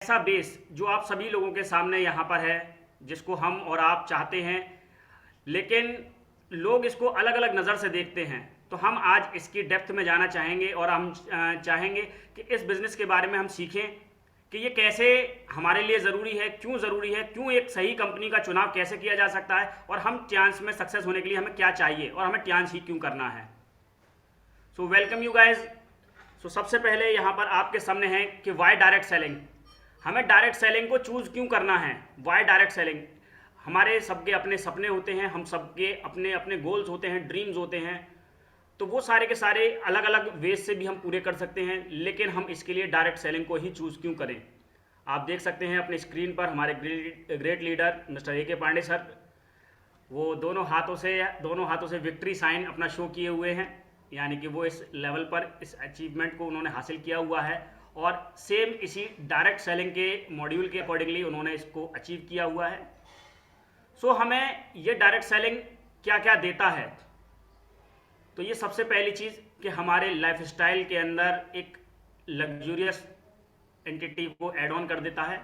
ऐसा बेस जो आप सभी लोगों के सामने यहाँ पर है, जिसको हम और आप चाहते हैं, लेकिन लोग इसको अलग अलग नज़र से देखते हैं। तो हम आज इसकी डेप्थ में जाना चाहेंगे और हम चाहेंगे कि इस बिज़नेस के बारे में हम सीखें कि ये कैसे हमारे लिए ज़रूरी है, क्यों एक सही कंपनी का चुनाव कैसे किया जा सकता है, और हम चांस में सक्सेस होने के लिए हमें क्या चाहिए और हमें चांस ही क्यों करना है। So welcome you guys. So सबसे पहले यहाँ पर आपके सामने है कि वाई डायरेक्ट सेलिंग। हमें डायरेक्ट सेलिंग को चूज़ क्यों करना है, वाई डायरेक्ट सेलिंग। हमारे सबके अपने सपने होते हैं, हम सबके अपने अपने गोल्स होते हैं, ड्रीम्स होते हैं, तो वो सारे के सारे अलग अलग वेज से भी हम पूरे कर सकते हैं, लेकिन हम इसके लिए डायरेक्ट सेलिंग को ही चूज़ क्यों करें। आप देख सकते हैं अपने स्क्रीन पर हमारे ग्रेट लीडर मिस्टर ए के पांडे सर, वो दोनों हाथों से विक्ट्री साइन अपना शो किए हुए हैं, यानी कि वो इस लेवल पर इस अचीवमेंट को उन्होंने हासिल किया हुआ है, और सेम इसी डायरेक्ट सेलिंग के मॉड्यूल के अकॉर्डिंगली उन्होंने इसको अचीव किया हुआ है। सो हमें ये डायरेक्ट सेलिंग क्या क्या देता है, तो ये सबसे पहली चीज़ कि हमारे लाइफस्टाइल के अंदर एक लग्जूरियस एंटिटी को ऐड ऑन कर देता है,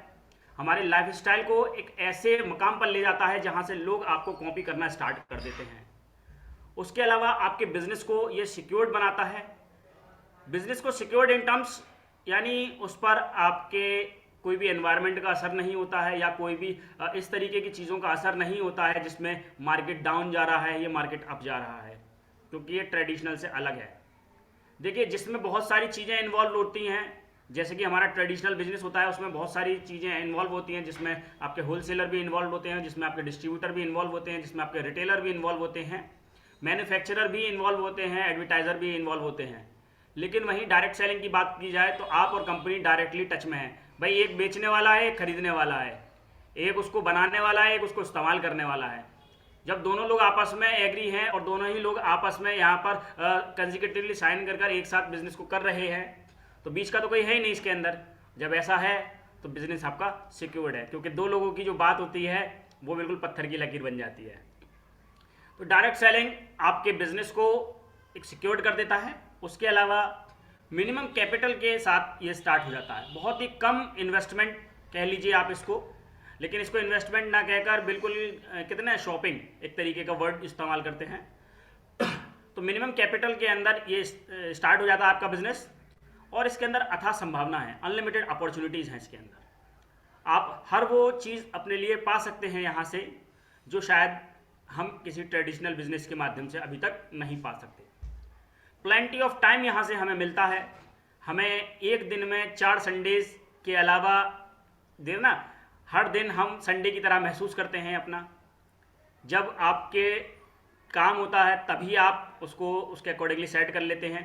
हमारे लाइफस्टाइल को एक ऐसे मकाम पर ले जाता है जहां से लोग आपको कॉपी करना स्टार्ट कर देते हैं। उसके अलावा आपके बिजनेस को ये सिक्योर्ड बनाता है। बिजनेस को सिक्योर्ड इन टर्म्स यानी उस पर आपके कोई भी एनवायरनमेंट का असर नहीं होता है, या कोई भी इस तरीके की चीज़ों का असर नहीं होता है जिसमें मार्केट डाउन जा रहा है या मार्केट अप जा रहा है, क्योंकि ये ट्रेडिशनल से अलग है। देखिए, जिसमें बहुत सारी चीज़ें इन्वॉल्व होती हैं, जैसे कि हमारा ट्रेडिशनल बिजनेस होता है, उसमें बहुत सारी चीज़ें इन्वॉल्व होती हैं, जिसमें आपके होलसेलर भी इन्वॉल्व होते हैं, जिसमें आपके डिस्ट्रीब्यूटर भी इन्वॉल्व होते हैं, जिसमें आपके रिटेलर भी इन्वॉल्व होते हैं, मैन्युफैक्चरर भी इन्वॉल्व होते हैं, एडवर्टाइज़र भी इन्वॉल्व होते हैं। लेकिन वहीं डायरेक्ट सेलिंग की बात की जाए तो आप और कंपनी डायरेक्टली टच में है। भाई, एक बेचने वाला है, एक खरीदने वाला है, एक उसको बनाने वाला है, एक उसको इस्तेमाल करने वाला है। जब दोनों लोग आपस में एग्री हैं और दोनों ही लोग आपस में यहाँ पर कंजिक्यूटिवली साइन कर एक साथ बिजनेस को कर रहे हैं, तो बीच का तो कोई है ही नहीं इसके अंदर। जब ऐसा है तो बिजनेस आपका सिक्योर्ड है, क्योंकि दो लोगों की जो बात होती है वो बिल्कुल पत्थर की लकीर बन जाती है। तो डायरेक्ट सेलिंग आपके बिजनेस को एक सिक्योर्ड कर देता है। उसके अलावा मिनिमम कैपिटल के साथ ये स्टार्ट हो जाता है, बहुत ही कम इन्वेस्टमेंट कह लीजिए आप इसको, लेकिन इसको इन्वेस्टमेंट ना कहकर बिल्कुल कितना शॉपिंग एक तरीके का वर्ड इस्तेमाल करते हैं। तो मिनिमम कैपिटल के अंदर ये स्टार्ट हो जाता है आपका बिजनेस, और इसके अंदर अथाह संभावना है, अनलिमिटेड अपॉर्चुनिटीज़ हैं इसके अंदर। आप हर वो चीज़ अपने लिए पा सकते हैं यहाँ से जो शायद हम किसी ट्रेडिशनल बिजनेस के माध्यम से अभी तक नहीं पा सकते। प्लेंटी ऑफ टाइम यहाँ से हमें मिलता है। हमें एक दिन में 4 संडेज के अलावा देना, हर दिन हम संडे की तरह महसूस करते हैं अपना। जब आपके काम होता है तभी आप उसको उसके अकॉर्डिंगली सेट कर लेते हैं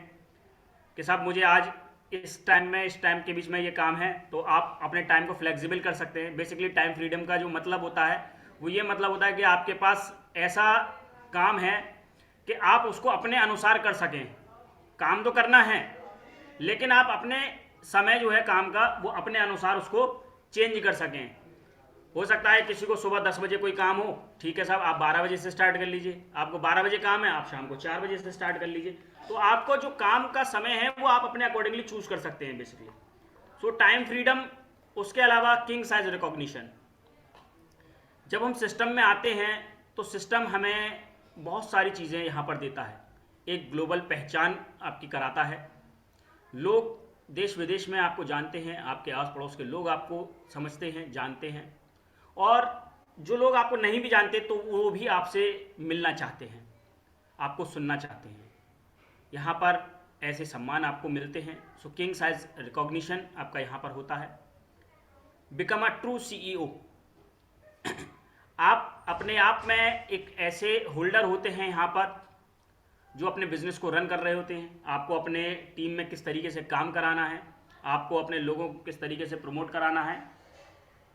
कि साहब मुझे आज इस टाइम के बीच में ये काम है, तो आप अपने टाइम को फ्लेक्सिबल कर सकते हैं। बेसिकली टाइम फ्रीडम का जो मतलब होता है वो ये मतलब होता है कि आपके पास ऐसा काम है कि आप उसको अपने अनुसार कर सकें। काम तो करना है, लेकिन आप अपने समय जो है काम का वो अपने अनुसार उसको चेंज कर सकें। हो सकता है किसी को सुबह 10 बजे कोई काम हो, ठीक है साहब, आप 12 बजे से स्टार्ट कर लीजिए। आपको 12 बजे काम है, आप शाम को 4 बजे से स्टार्ट कर लीजिए। तो आपको जो काम का समय है वो आप अपने अकॉर्डिंगली चूज कर सकते हैं बेसिकली। सो टाइम फ्रीडम। उसके अलावा किंग साइज रिकॉग्निशन। जब हम सिस्टम में आते हैं तो सिस्टम हमें बहुत सारी चीज़ें यहाँ पर देता है। एक ग्लोबल पहचान आपकी कराता है, लोग देश विदेश में आपको जानते हैं, आपके आस पड़ोस के लोग आपको समझते हैं, जानते हैं, और जो लोग आपको नहीं भी जानते तो वो भी आपसे मिलना चाहते हैं, आपको सुनना चाहते हैं। यहाँ पर ऐसे सम्मान आपको मिलते हैं। सो किंग साइज रिकॉग्निशन आपका यहाँ पर होता है। Become a true CEO. आप अपने आप में एक ऐसे होल्डर होते हैं यहाँ पर जो अपने बिजनेस को रन कर रहे होते हैं। आपको अपने टीम में किस तरीके से काम कराना है, आपको अपने लोगों को किस तरीके से प्रमोट कराना है,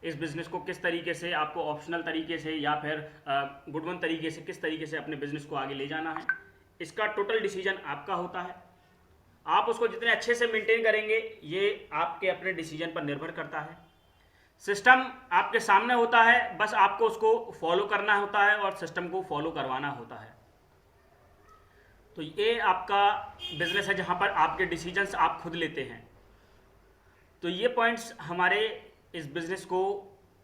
इस बिज़नेस को किस तरीके से आपको ऑप्शनल तरीके से या फिर गुड वन तरीके से किस तरीके से अपने बिजनेस को आगे ले जाना है, इसका टोटल डिसीजन आपका होता है। आप उसको जितने अच्छे से मेंटेन करेंगे ये आपके अपने डिसीजन पर निर्भर करता है। सिस्टम आपके सामने होता है, बस आपको उसको फॉलो करना होता है और सिस्टम को फॉलो करवाना होता है। तो ये आपका बिजनेस है जहाँ पर आपके डिसीजंस आप खुद लेते हैं। तो ये पॉइंट्स हमारे इस बिज़नेस को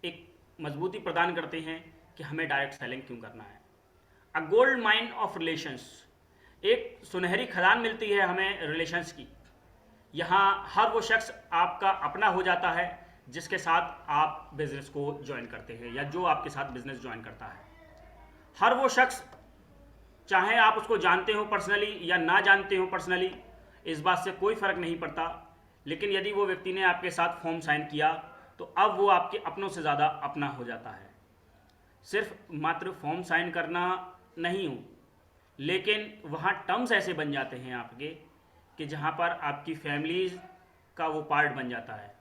एक मजबूती प्रदान करते हैं कि हमें डायरेक्ट सेलिंग क्यों करना है। अ गोल्ड माइन ऑफ रिलेशंस, एक सुनहरी खदान मिलती है हमें रिलेशंस की। यहाँ हर वो शख्स आपका अपना हो जाता है जिसके साथ आप बिजनेस को ज्वाइन करते हैं या जो आपके साथ बिजनेस ज्वाइन करता है। हर वो शख्स, चाहे आप उसको जानते हो पर्सनली या ना जानते हो पर्सनली, इस बात से कोई फ़र्क नहीं पड़ता, लेकिन यदि वो व्यक्ति ने आपके साथ फॉर्म साइन किया तो अब वो आपके अपनों से ज़्यादा अपना हो जाता है। सिर्फ मात्र फॉर्म साइन करना नहीं हो, लेकिन वहाँ टर्म्स ऐसे बन जाते हैं आपके कि जहाँ पर आपकी फैमिलीज़ का वो पार्ट बन जाता है।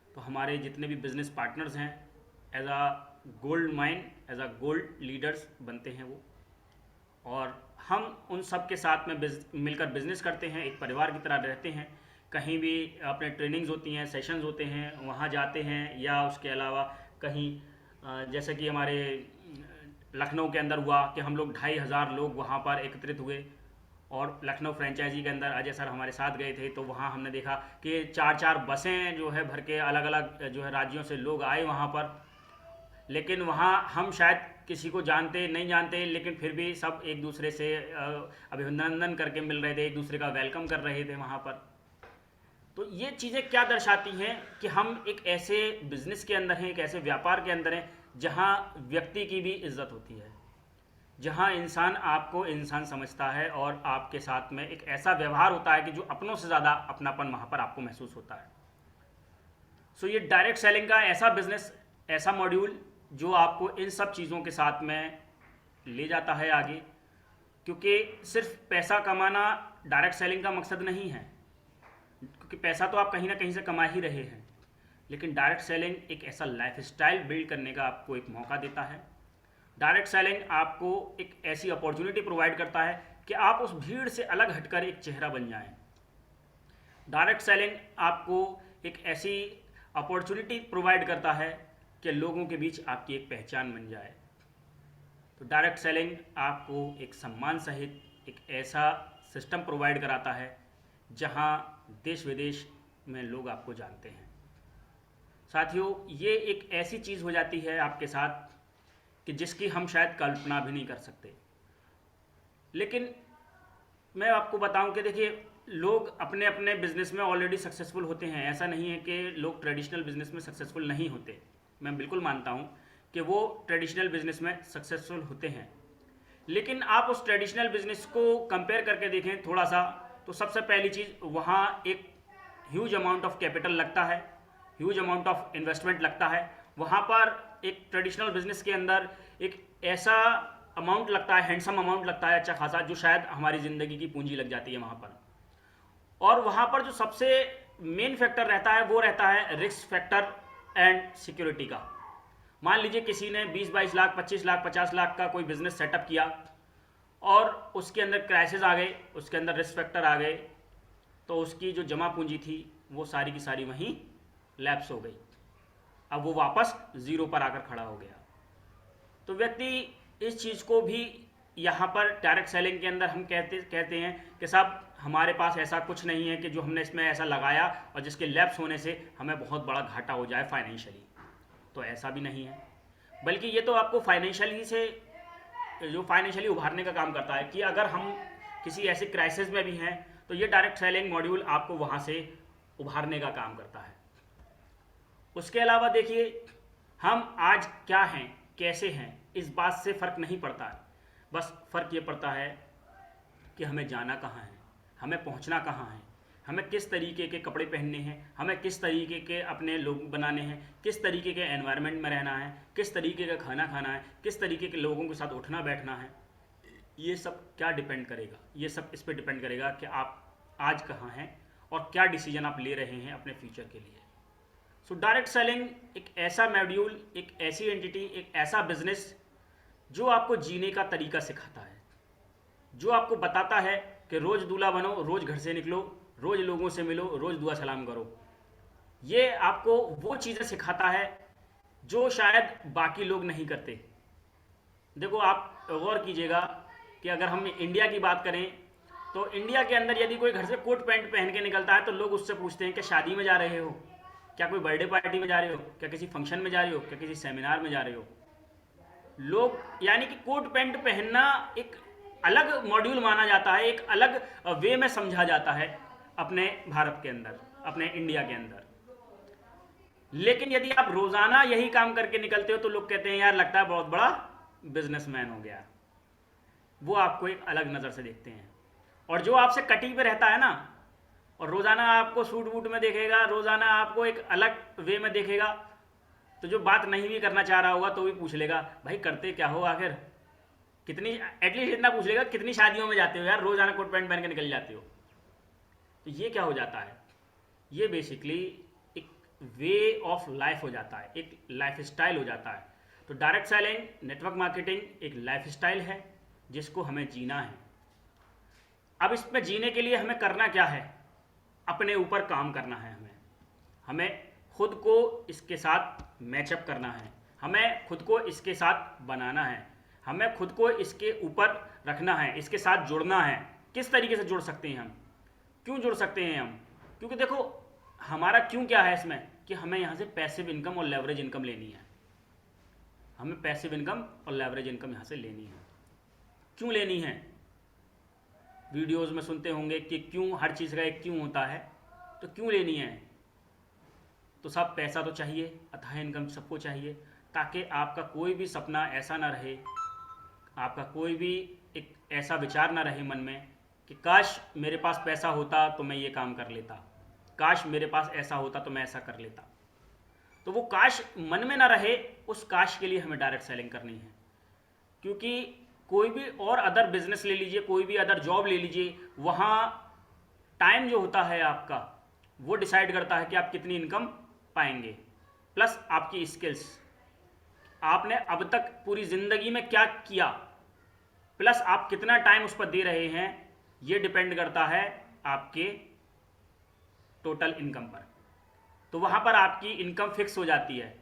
तो हमारे जितने भी बिजनेस पार्टनर्स हैं, as a gold mine, as a gold leaders बनते हैं वो, और हम उन सब के साथ में मिलकर बिजनेस करते हैं, एक परिवार की तरह रहते हैं। कहीं भी अपने ट्रेनिंग्स होती हैं, सेशंस होते हैं, वहाँ जाते हैं, या उसके अलावा कहीं जैसे कि हमारे लखनऊ के अंदर हुआ कि हम लोग 2500 लोग वहाँ पर एकत्रित हुए, और लखनऊ फ्रेंचाइजी के अंदर अजय सर हमारे साथ गए थे, तो वहाँ हमने देखा कि 4-4 बसें जो है भर के अलग अलग जो है राज्यों से लोग आए वहाँ पर। लेकिन वहाँ हम शायद किसी को जानते नहीं जानते, लेकिन फिर भी सब एक दूसरे से अभिनंदन करके मिल रहे थे, एक दूसरे का वेलकम कर रहे थे वहाँ पर। तो ये चीज़ें क्या दर्शाती हैं कि हम एक ऐसे बिजनेस के अंदर हैं, एक ऐसे व्यापार के अंदर हैं जहाँ व्यक्ति की भी इज्जत होती है, जहाँ इंसान आपको इंसान समझता है और आपके साथ में एक ऐसा व्यवहार होता है कि जो अपनों से ज़्यादा अपनापन वहाँ पर आपको महसूस होता है। सो ये डायरेक्ट सेलिंग का ऐसा बिजनेस, ऐसा मॉड्यूल जो आपको इन सब चीज़ों के साथ में ले जाता है आगे, क्योंकि सिर्फ पैसा कमाना डायरेक्ट सेलिंग का मकसद नहीं है, क्योंकि पैसा तो आप कहीं ना कहीं से कमा ही रहे हैं, लेकिन डायरेक्ट सेलिंग एक ऐसा लाइफस्टाइल बिल्ड करने का आपको एक मौका देता है। डायरेक्ट सेलिंग आपको एक ऐसी अपॉर्चुनिटी प्रोवाइड करता है कि आप उस भीड़ से अलग हटकर एक चेहरा बन जाएं। डायरेक्ट सेलिंग आपको एक ऐसी अपॉर्चुनिटी प्रोवाइड करता है कि लोगों के बीच आपकी एक पहचान बन जाए। तो डायरेक्ट सेलिंग आपको एक सम्मान सहित एक ऐसा सिस्टम प्रोवाइड कराता है जहां देश विदेश में लोग आपको जानते हैं। साथियों, ये एक ऐसी चीज़ हो जाती है आपके साथ कि जिसकी हम शायद कल्पना भी नहीं कर सकते। लेकिन मैं आपको बताऊं कि देखिए, लोग अपने अपने बिजनेस में ऑलरेडी सक्सेसफुल होते हैं। ऐसा नहीं है कि लोग ट्रेडिशनल बिजनेस में सक्सेसफुल नहीं होते। मैं बिल्कुल मानता हूं कि वो ट्रेडिशनल बिजनेस में सक्सेसफुल होते हैं, लेकिन आप उस ट्रेडिशनल बिजनेस को कंपेयर करके देखें थोड़ा सा, तो सबसे पहली चीज़, वहाँ एक ह्यूज अमाउंट ऑफ कैपिटल लगता है, ह्यूज अमाउंट ऑफ इन्वेस्टमेंट लगता है। वहाँ पर एक ट्रेडिशनल बिजनेस के अंदर एक ऐसा अमाउंट लगता है, हैंडसम अमाउंट लगता है अच्छा खासा, जो शायद हमारी ज़िंदगी की पूंजी लग जाती है वहाँ पर। और वहाँ पर जो सबसे मेन फैक्टर रहता है वो रहता है रिस्क फैक्टर एंड सिक्योरिटी का। मान लीजिए किसी ने 20-22 लाख, 25 लाख, 50 लाख का कोई बिजनेस सेटअप किया और उसके अंदर क्राइसिस आ गए, उसके अंदर रिस्क फैक्टर आ गए, तो उसकी जो जमा पूंजी थी वो सारी की सारी वहीं लैप्स हो गई। अब वो वापस ज़ीरो पर आकर खड़ा हो गया। तो व्यक्ति इस चीज़ को भी यहाँ पर डायरेक्ट सेलिंग के अंदर हम कहते हैं कि साहब, हमारे पास ऐसा कुछ नहीं है कि जो हमने इसमें ऐसा लगाया और जिसके लैप्स होने से हमें बहुत बड़ा घाटा हो जाए फाइनेंशियली। तो ऐसा भी नहीं है, बल्कि ये तो आपको फाइनेंशियली उभारने का काम करता है कि अगर हम किसी ऐसे क्राइसिस में भी हैं तो ये डायरेक्ट सेलिंग मॉड्यूल आपको वहाँ से उभारने का काम करता है। उसके अलावा देखिए, हम आज क्या हैं, कैसे हैं, इस बात से फ़र्क नहीं पड़ता है। बस फ़र्क ये पड़ता है कि हमें जाना कहाँ है, हमें पहुँचना कहाँ है, हमें किस तरीके के कपड़े पहनने हैं, हमें किस तरीके के अपने लोग बनाने हैं, किस तरीके के एनवायरनमेंट में रहना है, किस तरीके का खाना खाना है, किस तरीके के लोगों के साथ उठना बैठना है। ये सब क्या डिपेंड करेगा? ये सब इस पर डिपेंड करेगा कि आप आज कहाँ हैं और क्या डिसीजन आप ले रहे हैं अपने फ्यूचर के लिए। सो डायरेक्ट सेलिंग एक ऐसा मॉड्यूल, एक ऐसी एंटिटी, एक ऐसा बिजनेस जो आपको जीने का तरीका सिखाता है, जो आपको बताता है कि रोज़ दूल्हा बनो, रोज़ घर से निकलो, रोज़ लोगों से मिलो, रोज़ दुआ सलाम करो। ये आपको वो चीज़ें सिखाता है जो शायद बाकी लोग नहीं करते। देखो, आप गौर कीजिएगा कि अगर हम इंडिया की बात करें तो इंडिया के अंदर यदि कोई घर से कोट पैंट पहन के निकलता है तो लोग उससे पूछते हैं कि शादी में जा रहे हो, क्या कोई बर्थडे पार्टी में जा रहे हो, क्या किसी फंक्शन में जा रहे हो, क्या किसी सेमिनार में जा रहे हो। लोग यानी कि कोट पैंट पहनना एक अलग मॉड्यूल माना जाता है, एक अलग वे में समझा जाता है अपने भारत के अंदर, अपने इंडिया के अंदर। लेकिन यदि आप रोजाना यही काम करके निकलते हो तो लोग कहते हैं यार लगता है बहुत बड़ा बिजनेसमैन हो गया। वो आपको एक अलग नज़र से देखते हैं। और जो आपसे कटी पे रहता है ना, और रोजाना आपको सूट वूट में देखेगा, रोजाना आपको एक अलग वे में देखेगा, तो जो बात नहीं भी करना चाह रहा होगा तो भी पूछ लेगा भाई करते क्या हो आखिर, कितनी, एटलीस्ट इतना पूछ लेगा कितनी शादियों में जाते हो यार, रोजाना कोट पैंट पहन के निकल जाते हो। तो ये क्या हो जाता है, ये बेसिकली एक वे ऑफ लाइफ हो जाता है, एक लाइफ स्टाइल हो जाता है। तो डायरेक्ट सेलिंग, नेटवर्क मार्केटिंग एक लाइफ स्टाइल है जिसको हमें जीना है। अब इसमें जीने के लिए हमें करना क्या है, अपने ऊपर काम करना है। हमें खुद को इसके साथ मैचअप करना है, हमें खुद को इसके साथ बनाना है, हमें खुद को इसके ऊपर रखना है, इसके साथ जुड़ना है। किस तरीके से जुड़ सकते हैं हम, क्यों जुड़ सकते हैं हम, क्योंकि देखो हमारा क्यों क्या है इसमें कि हमें यहाँ से पैसिव इनकम और लेवरेज इनकम लेनी है। हमें पैसिव इनकम और लेवरेज इनकम यहाँ से लेनी है। क्यों लेनी है, वीडियोस में सुनते होंगे कि क्यों, हर चीज़ का एक क्यों होता है। तो क्यों लेनी है, तो सब पैसा तो चाहिए, अथाह इनकम सबको चाहिए, ताकि आपका कोई भी सपना ऐसा ना रहे, आपका कोई भी एक ऐसा विचार ना रहे मन में कि काश मेरे पास पैसा होता तो मैं ये काम कर लेता, काश मेरे पास ऐसा होता तो मैं ऐसा कर लेता। तो वो काश मन में ना रहे, उस काश के लिए हमें डायरेक्ट सेलिंग करनी है। क्योंकि कोई भी और अदर बिजनेस ले लीजिए, कोई भी अदर जॉब ले लीजिए, वहाँ टाइम जो होता है आपका वो डिसाइड करता है कि आप कितनी इनकम पाएंगे, प्लस आपकी स्किल्स, आपने अब तक पूरी ज़िंदगी में क्या किया, प्लस आप कितना टाइम उस पर दे रहे हैं, ये डिपेंड करता है आपके टोटल इनकम पर। तो वहाँ पर आपकी इनकम फिक्स हो जाती है।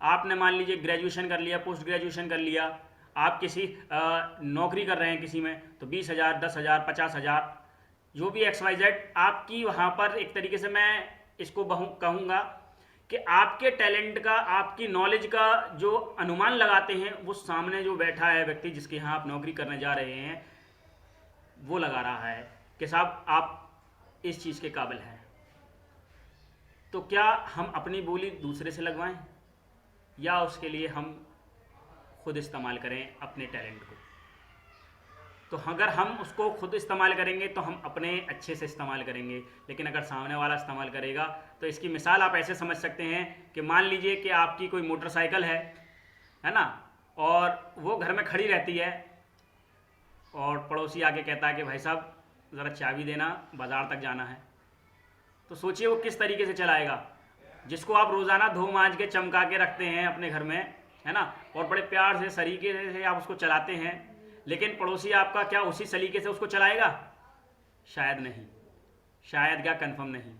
आपने मान लीजिए ग्रेजुएशन कर लिया, पोस्ट ग्रेजुएशन कर लिया, आप किसी नौकरी कर रहे हैं किसी में, तो 20,000, 10,000, 50,000, जो भी XYZ आपकी वहाँ पर एक तरीके से मैं इसको कहूँगा कि आपके टैलेंट का, आपकी नॉलेज का जो अनुमान लगाते हैं वो सामने जो बैठा है व्यक्ति जिसके यहाँ आप नौकरी करने जा रहे हैं, वो लगा रहा है कि साहब आप इस चीज़ के काबिल हैं। तो क्या हम अपनी बोली दूसरे से लगवाएं या उसके लिए हम खुद इस्तेमाल करें अपने टैलेंट को। तो अगर हम उसको खुद इस्तेमाल करेंगे तो हम अपने अच्छे से इस्तेमाल करेंगे, लेकिन अगर सामने वाला इस्तेमाल करेगा तो इसकी मिसाल आप ऐसे समझ सकते हैं कि मान लीजिए कि आपकी कोई मोटरसाइकिल है ना, और वो घर में खड़ी रहती है और पड़ोसी आके कहता है कि भाई साहब ज़रा चाबी देना, बाज़ार तक जाना है। तो सोचिए वो किस तरीके से चलाएगा, जिसको आप रोज़ाना धो मांज के चमका के रखते हैं अपने घर में, है ना, और बड़े प्यार से सलीके से आप उसको चलाते हैं, लेकिन पड़ोसी आपका क्या उसी सलीके से उसको चलाएगा? शायद नहीं, शायद क्या, कंफर्म नहीं।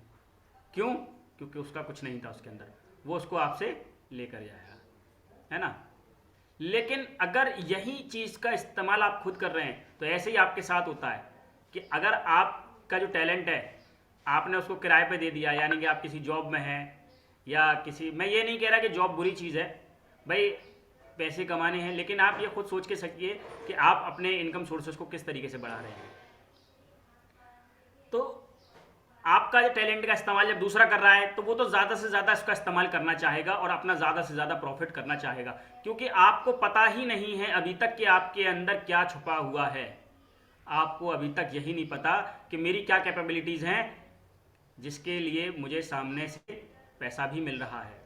क्यों? क्योंकि उसका कुछ नहीं था उसके अंदर, वो उसको आपसे लेकर जाएगा, है ना। लेकिन अगर यही चीज़ का इस्तेमाल आप खुद कर रहे हैं तो ऐसे ही आपके साथ होता है कि अगर आपका जो टैलेंट है आपने उसको किराए पे दे दिया, यानी कि आप किसी जॉब में हैं या किसी, मैं ये नहीं कह रहा कि जॉब बुरी चीज़ है भाई, पैसे कमाने हैं, लेकिन आप ये खुद सोच के सकिए कि आप अपने इनकम सोर्सेस को किस तरीके से बढ़ा रहे हैं। तो आपका जो टैलेंट का इस्तेमाल जब दूसरा कर रहा है तो वो तो ज़्यादा से ज़्यादा इसका इस्तेमाल करना चाहेगा और अपना ज़्यादा से ज़्यादा प्रॉफिट करना चाहेगा, क्योंकि आपको पता ही नहीं है अभी तक कि आपके अंदर क्या छुपा हुआ है। आपको अभी तक यही नहीं पता कि मेरी क्या कैपेबिलिटीज़ हैं जिसके लिए मुझे सामने से पैसा भी मिल रहा है।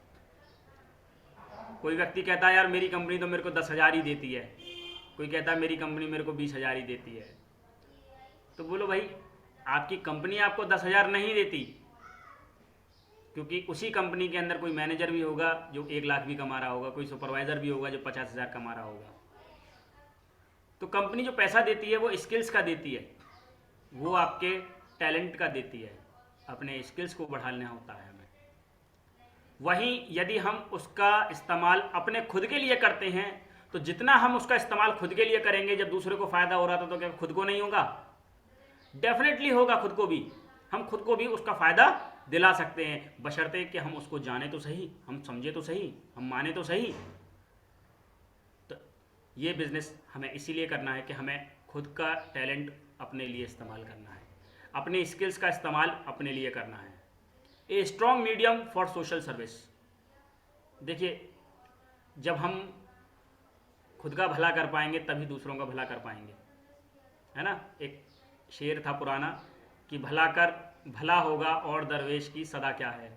कोई व्यक्ति कहता है यार मेरी कंपनी तो मेरे को 10,000 ही देती है, कोई कहता है मेरी कंपनी मेरे को 20,000 ही देती है। तो बोलो भाई, आपकी कंपनी आपको 10,000 नहीं देती, क्योंकि उसी कंपनी के अंदर कोई मैनेजर भी होगा जो 1 लाख भी कमा रहा होगा, कोई सुपरवाइज़र भी होगा जो 50,000 कमा रहा होगा। तो कंपनी जो पैसा देती है वो स्किल्स का देती है, वो आपके टैलेंट का देती है, अपने स्किल्स को बढ़ाना होता है हमें। वहीं यदि हम उसका इस्तेमाल अपने खुद के लिए करते हैं तो जितना हम उसका इस्तेमाल खुद के लिए करेंगे, जब दूसरे को फ़ायदा हो रहा था तो क्या खुद को नहीं होगा? डेफिनेटली होगा, खुद को भी, हम खुद को भी उसका फ़ायदा दिला सकते हैं, बशर्ते कि हम उसको जाने तो सही, हम समझे तो सही, हम माने तो सही। तो ये बिज़नेस हमें इसीलिए करना है कि हमें खुद का टैलेंट अपने लिए इस्तेमाल करना है, अपने स्किल्स का इस्तेमाल अपने लिए करना है। A strong medium for social service. देखिए, जब हम खुद का भला कर पाएंगे तभी दूसरों का भला कर पाएंगे, है ना। एक शेर था पुराना कि भला कर भला होगा और दरवेश की सदा क्या है,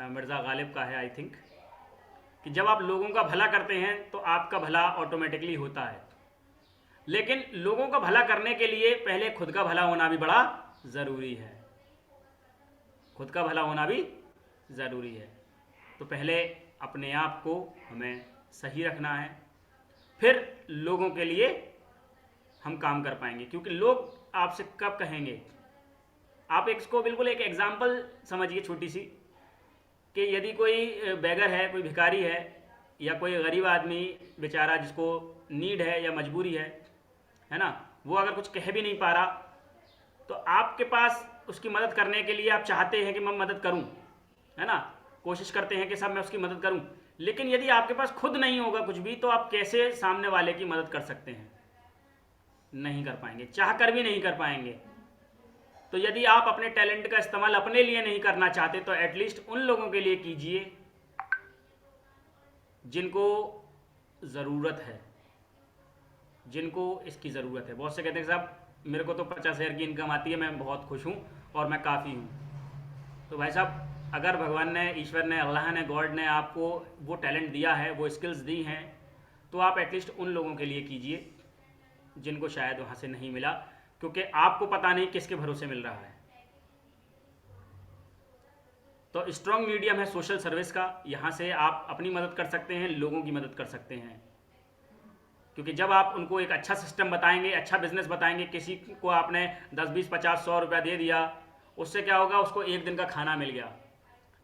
मिर्ज़ा गालिब का है आई थिंक, कि जब आप लोगों का भला करते हैं तो आपका भला ऑटोमेटिकली होता है, लेकिन लोगों का भला करने के लिए पहले खुद का भला होना भी बड़ा ज़रूरी है। खुद का भला होना भी ज़रूरी है। तो पहले अपने आप को हमें सही रखना है, फिर लोगों के लिए हम काम कर पाएंगे। क्योंकि लोग आपसे कब कहेंगे, आप इसको बिल्कुल एक एग्जाम्पल समझिए छोटी सी, कि यदि कोई बेगर है, कोई भिखारी है, या कोई गरीब आदमी बेचारा जिसको नीड है या मजबूरी है ना, वो अगर कुछ कह भी नहीं पा रहा, तो आपके पास उसकी मदद करने के लिए आप चाहते हैं कि मैं मदद करूं, है ना, कोशिश करते हैं कि सब मैं उसकी मदद करूं। लेकिन यदि आपके पास खुद नहीं होगा कुछ भी, तो आप कैसे सामने वाले की मदद कर सकते हैं? नहीं कर पाएंगे, चाह कर भी नहीं कर पाएंगे। तो यदि आप अपने टैलेंट का इस्तेमाल अपने लिए नहीं करना चाहते, तो एटलीस्ट उन लोगों के लिए कीजिए जिनको ज़रूरत है, जिनको इसकी ज़रूरत है। बहुत से कहते हैं साहब मेरे को तो 50,000 की इनकम आती है, मैं बहुत खुश हूँ और मैं काफ़ी हूँ। तो भाई साहब, अगर भगवान ने, ईश्वर ने, अल्लाह ने, गॉड ने आपको वो टैलेंट दिया है, वो स्किल्स दी हैं, तो आप एटलीस्ट उन लोगों के लिए कीजिए जिनको शायद वहाँ से नहीं मिला, क्योंकि आपको पता नहीं किसके भरोसे मिल रहा है। तो स्ट्रॉन्ग मीडियम है सोशल सर्विस का। यहाँ से आप अपनी मदद कर सकते हैं, लोगों की मदद कर सकते हैं। क्योंकि जब आप उनको एक अच्छा सिस्टम बताएंगे, अच्छा बिजनेस बताएंगे, किसी को आपने 10, 20, 50, 100 रुपया दे दिया, उससे क्या होगा, उसको एक दिन का खाना मिल गया।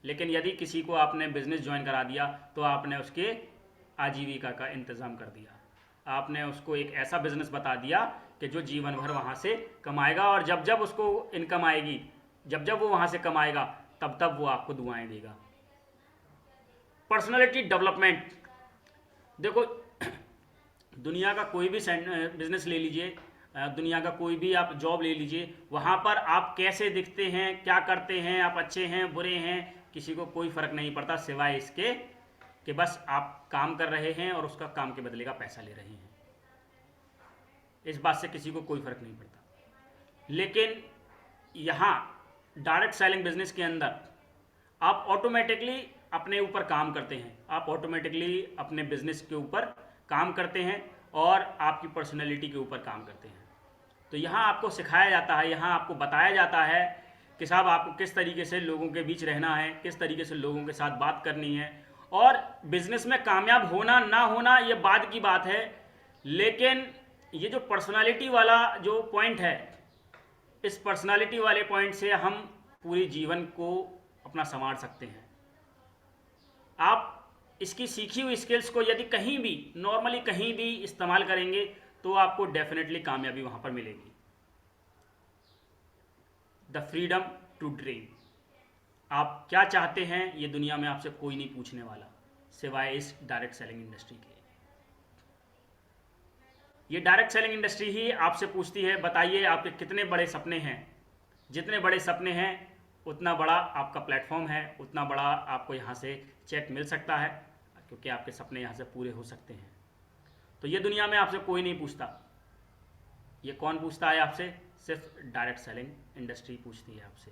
लेकिन यदि किसी को आपने बिजनेस ज्वाइन करा दिया, तो आपने उसके आजीविका का इंतज़ाम कर दिया। आपने उसको एक ऐसा बिजनेस बता दिया कि जो जीवन भर वहाँ से कमाएगा, और जब जब उसको इनकम आएगी, जब जब वो वहाँ से कमाएगा, तब तब वो आपको दुआएं देगा। Personality development. देखो, दुनिया का कोई भी बिजनेस ले लीजिए, दुनिया का कोई भी आप जॉब ले लीजिए, वहाँ पर आप कैसे दिखते हैं, क्या करते हैं, आप अच्छे हैं, बुरे हैं, किसी को कोई फ़र्क नहीं पड़ता, सिवाय इसके कि बस आप काम कर रहे हैं और उसका काम के बदले का पैसा ले रहे हैं। इस बात से किसी को कोई फ़र्क नहीं पड़ता। लेकिन यहाँ डायरेक्ट सेलिंग बिजनेस के अंदर आप ऑटोमेटिकली अपने ऊपर काम करते हैं, आप ऑटोमेटिकली अपने बिजनेस के ऊपर काम करते हैं और आपकी पर्सनैलिटी के ऊपर काम करते हैं। तो यहाँ आपको सिखाया जाता है, यहाँ आपको बताया जाता है कि साहब आपको किस तरीके से लोगों के बीच रहना है, किस तरीके से लोगों के साथ बात करनी है। और बिजनेस में कामयाब होना ना होना ये बाद की बात है, लेकिन ये जो पर्सनालिटी वाला जो पॉइंट है, इस पर्सनालिटी वाले पॉइंट से हम पूरी जीवन को अपना संवार सकते हैं। आप इसकी सीखी हुई स्किल्स को यदि कहीं भी, नॉर्मली कहीं भी इस्तेमाल करेंगे, तो आपको डेफिनेटली कामयाबी वहाँ पर मिलेगी। The freedom to dream. आप क्या चाहते हैं, ये दुनिया में आपसे कोई नहीं पूछने वाला, सिवाय इस डायरेक्ट सेलिंग इंडस्ट्री के। ये डायरेक्ट सेलिंग इंडस्ट्री ही आपसे पूछती है, बताइए आपके कितने बड़े सपने हैं। जितने बड़े सपने हैं, उतना बड़ा आपका प्लेटफॉर्म है, उतना बड़ा आपको यहाँ से चेक मिल सकता है, क्योंकि आपके सपने यहाँ से पूरे हो सकते हैं। तो ये दुनिया में आपसे कोई नहीं पूछता। ये कौन पूछता है आपसे? सिर्फ डायरेक्ट सेलिंग इंडस्ट्री पूछती है आपसे,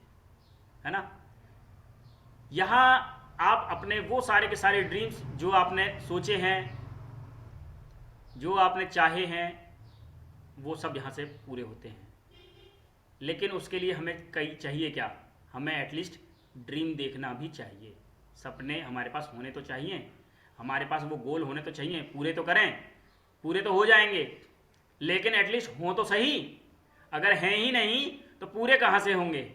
है ना। यहाँ आप अपने वो सारे के सारे ड्रीम्स जो आपने सोचे हैं, जो आपने चाहे हैं, वो सब यहाँ से पूरे होते हैं। लेकिन उसके लिए हमें चाहिए क्या? हमें एटलीस्ट ड्रीम देखना भी चाहिए। सपने हमारे पास होने तो चाहिए, हमारे पास वो गोल होने तो चाहिए। पूरे तो करें, पूरे तो हो जाएंगे, लेकिन एटलीस्ट हों तो सही। अगर हैं ही नहीं तो पूरे कहाँ से होंगे?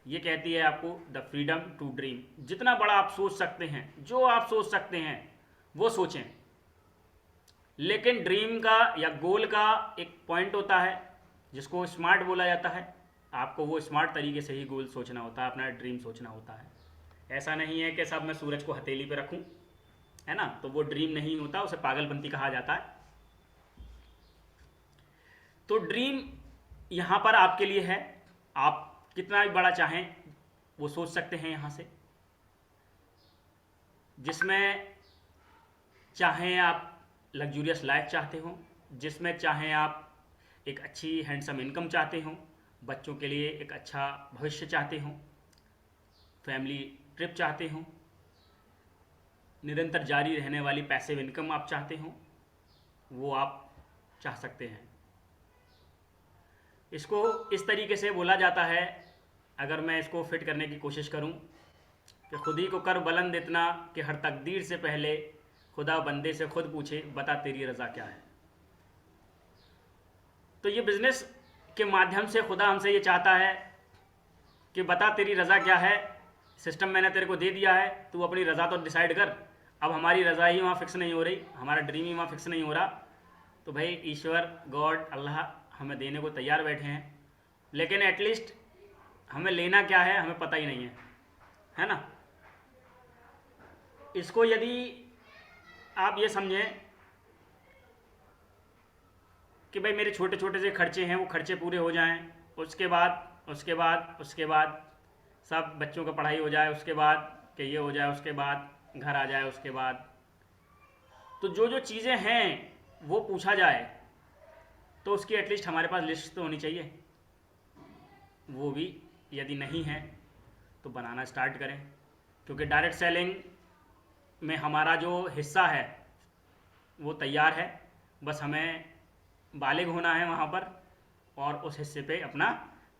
ये कहती है आपको द फ्रीडम टू ड्रीम। जितना बड़ा आप सोच सकते हैं, जो आप सोच सकते हैं वो सोचें। लेकिन ड्रीम का या गोल का एक पॉइंट होता है जिसको स्मार्ट बोला जाता है, आपको वो स्मार्ट तरीके से ही गोल सोचना होता है, अपना ड्रीम सोचना होता है। ऐसा नहीं है कि सब मैं सूरज को हथेली पे रखूं, है ना, तो वो ड्रीम नहीं होता, उसे पागलपंती कहा जाता है। तो ड्रीम यहाँ पर आपके लिए है, आप कितना भी बड़ा चाहें वो सोच सकते हैं यहाँ से, जिसमें चाहें आप लग्जूरियस लाइफ चाहते हो, जिसमें चाहें आप एक अच्छी हैंडसम इनकम चाहते हो, बच्चों के लिए एक अच्छा भविष्य चाहते हो, फैमिली ट्रिप चाहते हो, निरंतर जारी रहने वाली पैसिव इनकम आप चाहते हो, वो आप चाह सकते हैं। इसको इस तरीके से बोला जाता है, अगर मैं इसको फिट करने की कोशिश करूं, कि खुद ही को कर बुलंद इतना कि हर तकदीर से पहले खुदा बंदे से खुद पूछे बता तेरी रज़ा क्या है। तो ये बिज़नेस के माध्यम से खुदा हमसे ये चाहता है कि बता तेरी रज़ा क्या है, सिस्टम मैंने तेरे को दे दिया है, तू अपनी रज़ा तो डिसाइड कर। अब हमारी रज़ा ही वहाँ फिक्स नहीं हो रही, हमारा ड्रीम ही वहाँ फिक्स नहीं हो रहा, तो भाई ईश्वर गॉड अल्लाह हमें देने को तैयार बैठे हैं, लेकिन एटलीस्ट हमें लेना क्या है हमें पता ही नहीं है ना। इसको यदि आप ये समझें कि भाई मेरे छोटे छोटे से खर्चे हैं वो खर्चे पूरे हो जाएं, उसके बाद सब बच्चों का पढ़ाई हो जाए, उसके बाद कि ये हो जाए, उसके बाद घर आ जाए, उसके बाद तो जो जो चीज़ें हैं वो पूछा जाए, तो उसकी एटलीस्ट हमारे पास लिस्ट तो होनी चाहिए। वो भी यदि नहीं है तो बनाना स्टार्ट करें, क्योंकि डायरेक्ट सेलिंग में हमारा जो हिस्सा है वो तैयार है, बस हमें बालिग होना है वहाँ पर और उस हिस्से पे अपना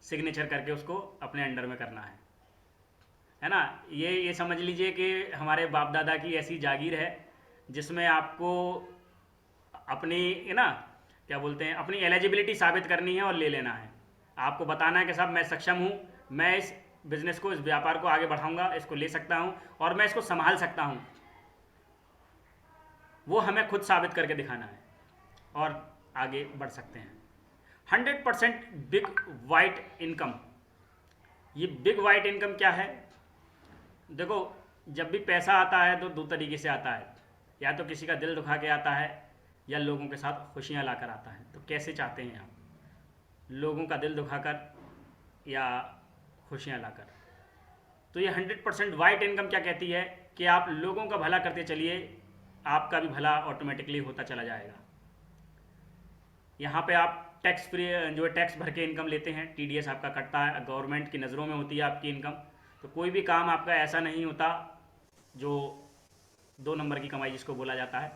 सिग्नेचर करके उसको अपने अंडर में करना है ना। ये समझ लीजिए कि हमारे बाप दादा की ऐसी जागीर है जिसमें आपको अपनी ना क्या बोलते हैं अपनी एलिजिबिलिटी साबित करनी है और ले लेना है। आपको बताना है कि साहब मैं सक्षम हूँ, मैं इस बिज़नेस को, इस व्यापार को आगे बढ़ाऊँगा, इसको ले सकता हूँ और मैं इसको संभाल सकता हूँ। वो हमें खुद साबित करके दिखाना है और आगे बढ़ सकते हैं। 100% बिग वाइट इनकम। ये बिग वाइट इनकम क्या है? देखो, जब भी पैसा आता है तो दो तरीके से आता है, या तो किसी का दिल दुखा के आता है या लोगों के साथ खुशियाँ लाकर आता है। तो कैसे चाहते हैं आप, लोगों का दिल दुखाकर या खुशियाँ लाकर? तो ये 100% वाइट इनकम क्या कहती है कि आप लोगों का भला करते चलिए, आपका भी भला ऑटोमेटिकली होता चला जाएगा। यहाँ पे आप टैक्स फ्री जो है टैक्स भर के इनकम लेते हैं, टीडीएस आपका कटता है, गवर्नमेंट की नज़रों में होती है आपकी इनकम। तो कोई भी काम आपका ऐसा नहीं होता जो 2 नंबर की कमाई जिसको बोला जाता है,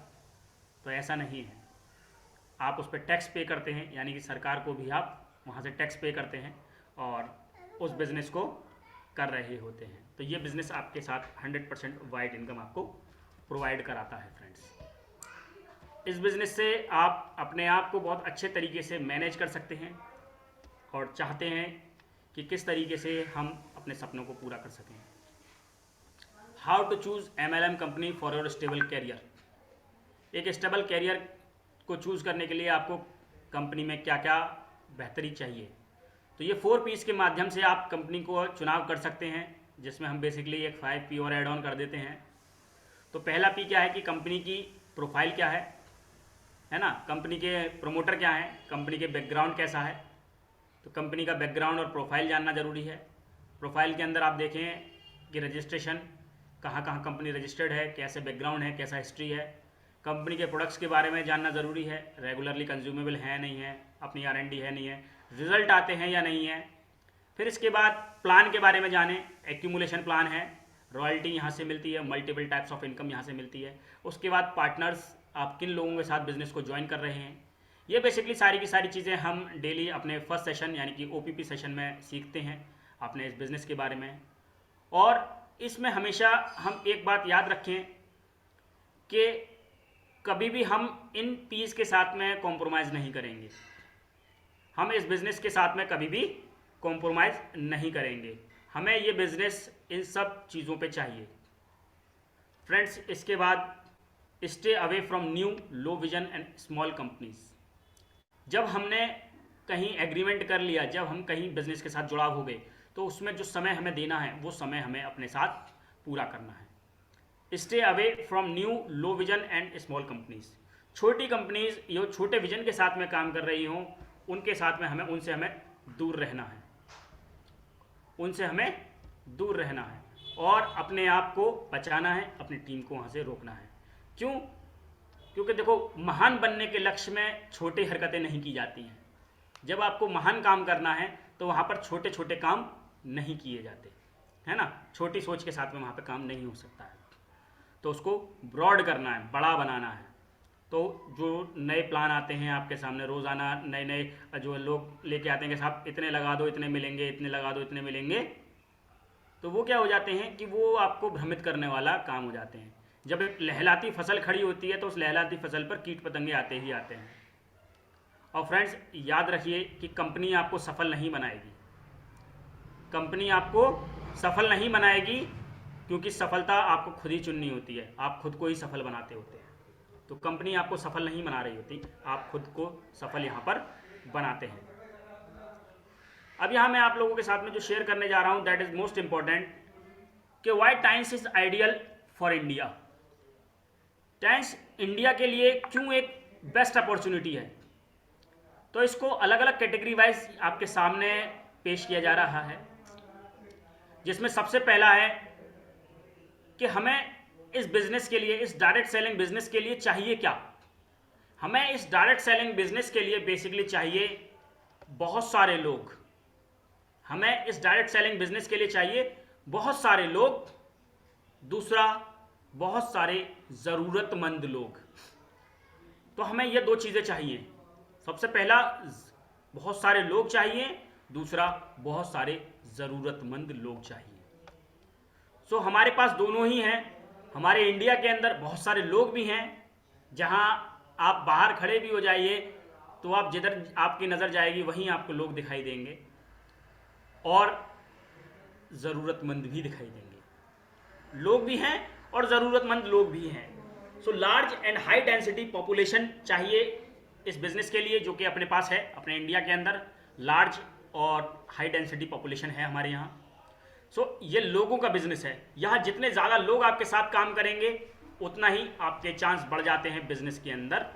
तो ऐसा नहीं है। आप उस पर टैक्स पे करते हैं, यानी कि सरकार को भी आप वहाँ से टैक्स पे करते हैं और उस बिज़नेस को कर रहे होते हैं। तो ये बिज़नेस आपके साथ 100% वाइट इनकम आपको प्रोवाइड कराता है फ्रेंड्स। इस बिज़नेस से आप अपने आप को बहुत अच्छे तरीके से मैनेज कर सकते हैं और चाहते हैं कि किस तरीके से हम अपने सपनों को पूरा कर सकें। How to choose MLM company for your stable career. एक स्टेबल कैरियर को चूज़ करने के लिए आपको कंपनी में क्या क्या बेहतरी चाहिए, तो ये 4 P's के माध्यम से आप कंपनी को चुनाव कर सकते हैं, जिसमें हम बेसिकली एक 5 P और एड ऑन कर देते हैं। तो पहला P क्या है कि कंपनी की प्रोफाइल क्या है ना, कंपनी के प्रमोटर क्या हैं, कंपनी के बैकग्राउंड कैसा है। तो कंपनी का बैकग्राउंड और प्रोफाइल जानना ज़रूरी है। प्रोफाइल के अंदर आप देखें कि रजिस्ट्रेशन कहाँ कहाँ कंपनी रजिस्टर्ड है, कैसे बैकग्राउंड है, कैसा हिस्ट्री है। कंपनी के प्रोडक्ट्स के बारे में जानना ज़रूरी है, रेगुलरली कंज्यूमेबल है नहीं है, अपनी R&D है नहीं है, रिजल्ट आते हैं या नहीं है। फिर इसके बाद प्लान के बारे में जानें, एक्यूमुलेशन प्लान है, रॉयल्टी यहाँ से मिलती है, मल्टीपल टाइप्स ऑफ इनकम यहाँ से मिलती है। उसके बाद पार्टनर्स, आप किन लोगों के साथ बिज़नेस को ज्वाइन कर रहे हैं। ये बेसिकली सारी की सारी चीज़ें हम डेली अपने फर्स्ट सेशन यानी कि OPP सेशन में सीखते हैं अपने इस बिज़नेस के बारे में। और इसमें हमेशा हम एक बात याद रखें कि कभी भी हम इन P's के साथ में कॉम्प्रोमाइज़ नहीं करेंगे। हम इस बिज़नेस के साथ में कभी भी कॉम्प्रोमाइज़ नहीं करेंगे। हमें ये बिज़नेस इन सब चीज़ों पे चाहिए फ्रेंड्स। इसके बाद stay away from new low vision and small companies. जब हमने कहीं एग्रीमेंट कर लिया, जब हम कहीं बिजनेस के साथ जुड़ाव हो गए, तो उसमें जो समय हमें देना है वो समय हमें अपने साथ पूरा करना है। Stay away from new low vision and small companies. छोटी कंपनीज जो छोटे विजन के साथ में काम कर रही हों, उनके साथ में उनसे हमें दूर रहना है, उनसे हमें दूर रहना है और अपने आप को बचाना है, अपनी टीम को वहाँ से रोकना है। क्यों? क्योंकि देखो, महान बनने के लक्ष्य में छोटी हरकतें नहीं की जाती हैं। जब आपको महान काम करना है तो वहाँ पर छोटे छोटे काम नहीं किए जाते, है ना। छोटी सोच के साथ में वहाँ पर काम नहीं हो सकता है, तो उसको ब्रॉड करना है, बड़ा बनाना है। तो जो नए प्लान आते हैं आपके सामने, रोज़ाना नए नए जो लोग लेके आते हैं कि साहब इतने लगा दो इतने मिलेंगे, इतने लगा दो इतने मिलेंगे, तो वो क्या हो जाते हैं कि वो आपको भ्रमित करने वाला काम हो जाते हैं। जब एक लहलाती फसल खड़ी होती है तो उस लहलाती फसल पर कीट पतंगे आते ही आते हैं। और फ्रेंड्स, याद रखिए कि कंपनी आपको सफल नहीं बनाएगी, कंपनी आपको सफल नहीं बनाएगी, क्योंकि सफलता आपको खुद ही चुननी होती है, आप खुद को ही सफल बनाते होते हैं। तो कंपनी आपको सफल नहीं बना रही होती, आप खुद को सफल यहाँ पर बनाते हैं। अब यहाँ मैं आप लोगों के साथ में जो शेयर करने जा रहा हूँ, दैट इज मोस्ट इंपॉर्टेंट, कि why times is ideal for India. Times India के लिए क्यों एक बेस्ट अपॉर्चुनिटी है। तो इसको अलग अलग कैटेगरी वाइज आपके सामने पेश किया जा रहा है, जिसमें सबसे पहला है कि हमें इस बिजनेस के लिए, इस डायरेक्ट सेलिंग बिजनेस के लिए चाहिए क्या। हमें इस डायरेक्ट सेलिंग बिजनेस के लिए बेसिकली चाहिए बहुत सारे लोग। हमें इस डायरेक्ट सेलिंग बिजनेस के लिए चाहिए बहुत सारे लोग। दूसरा, बहुत सारे ज़रूरतमंद लोग। तो हमें ये दो चीज़ें चाहिए। सबसे पहला, बहुत सारे लोग चाहिए, दूसरा बहुत सारे ज़रूरतमंद लोग चाहिए। सो हमारे पास दोनों ही हैं। हमारे इंडिया के अंदर बहुत सारे लोग भी हैं, जहां आप बाहर खड़े भी हो जाइए तो आप जिधर आपकी नज़र जाएगी वहीं आपको लोग दिखाई देंगे, और ज़रूरतमंद भी दिखाई देंगे। लोग भी हैं और ज़रूरतमंद लोग भी हैं। So large and high density population चाहिए इस बिज़नेस के लिए, जो कि अपने पास है। अपने इंडिया के अंदर लार्ज और हाई डेंसिटी पॉपुलेशन है हमारे यहाँ। सो ये लोगों का बिजनेस है। यहाँ जितने ज़्यादा लोग आपके साथ काम करेंगे उतना ही आपके चांस बढ़ जाते हैं बिजनेस के अंदर।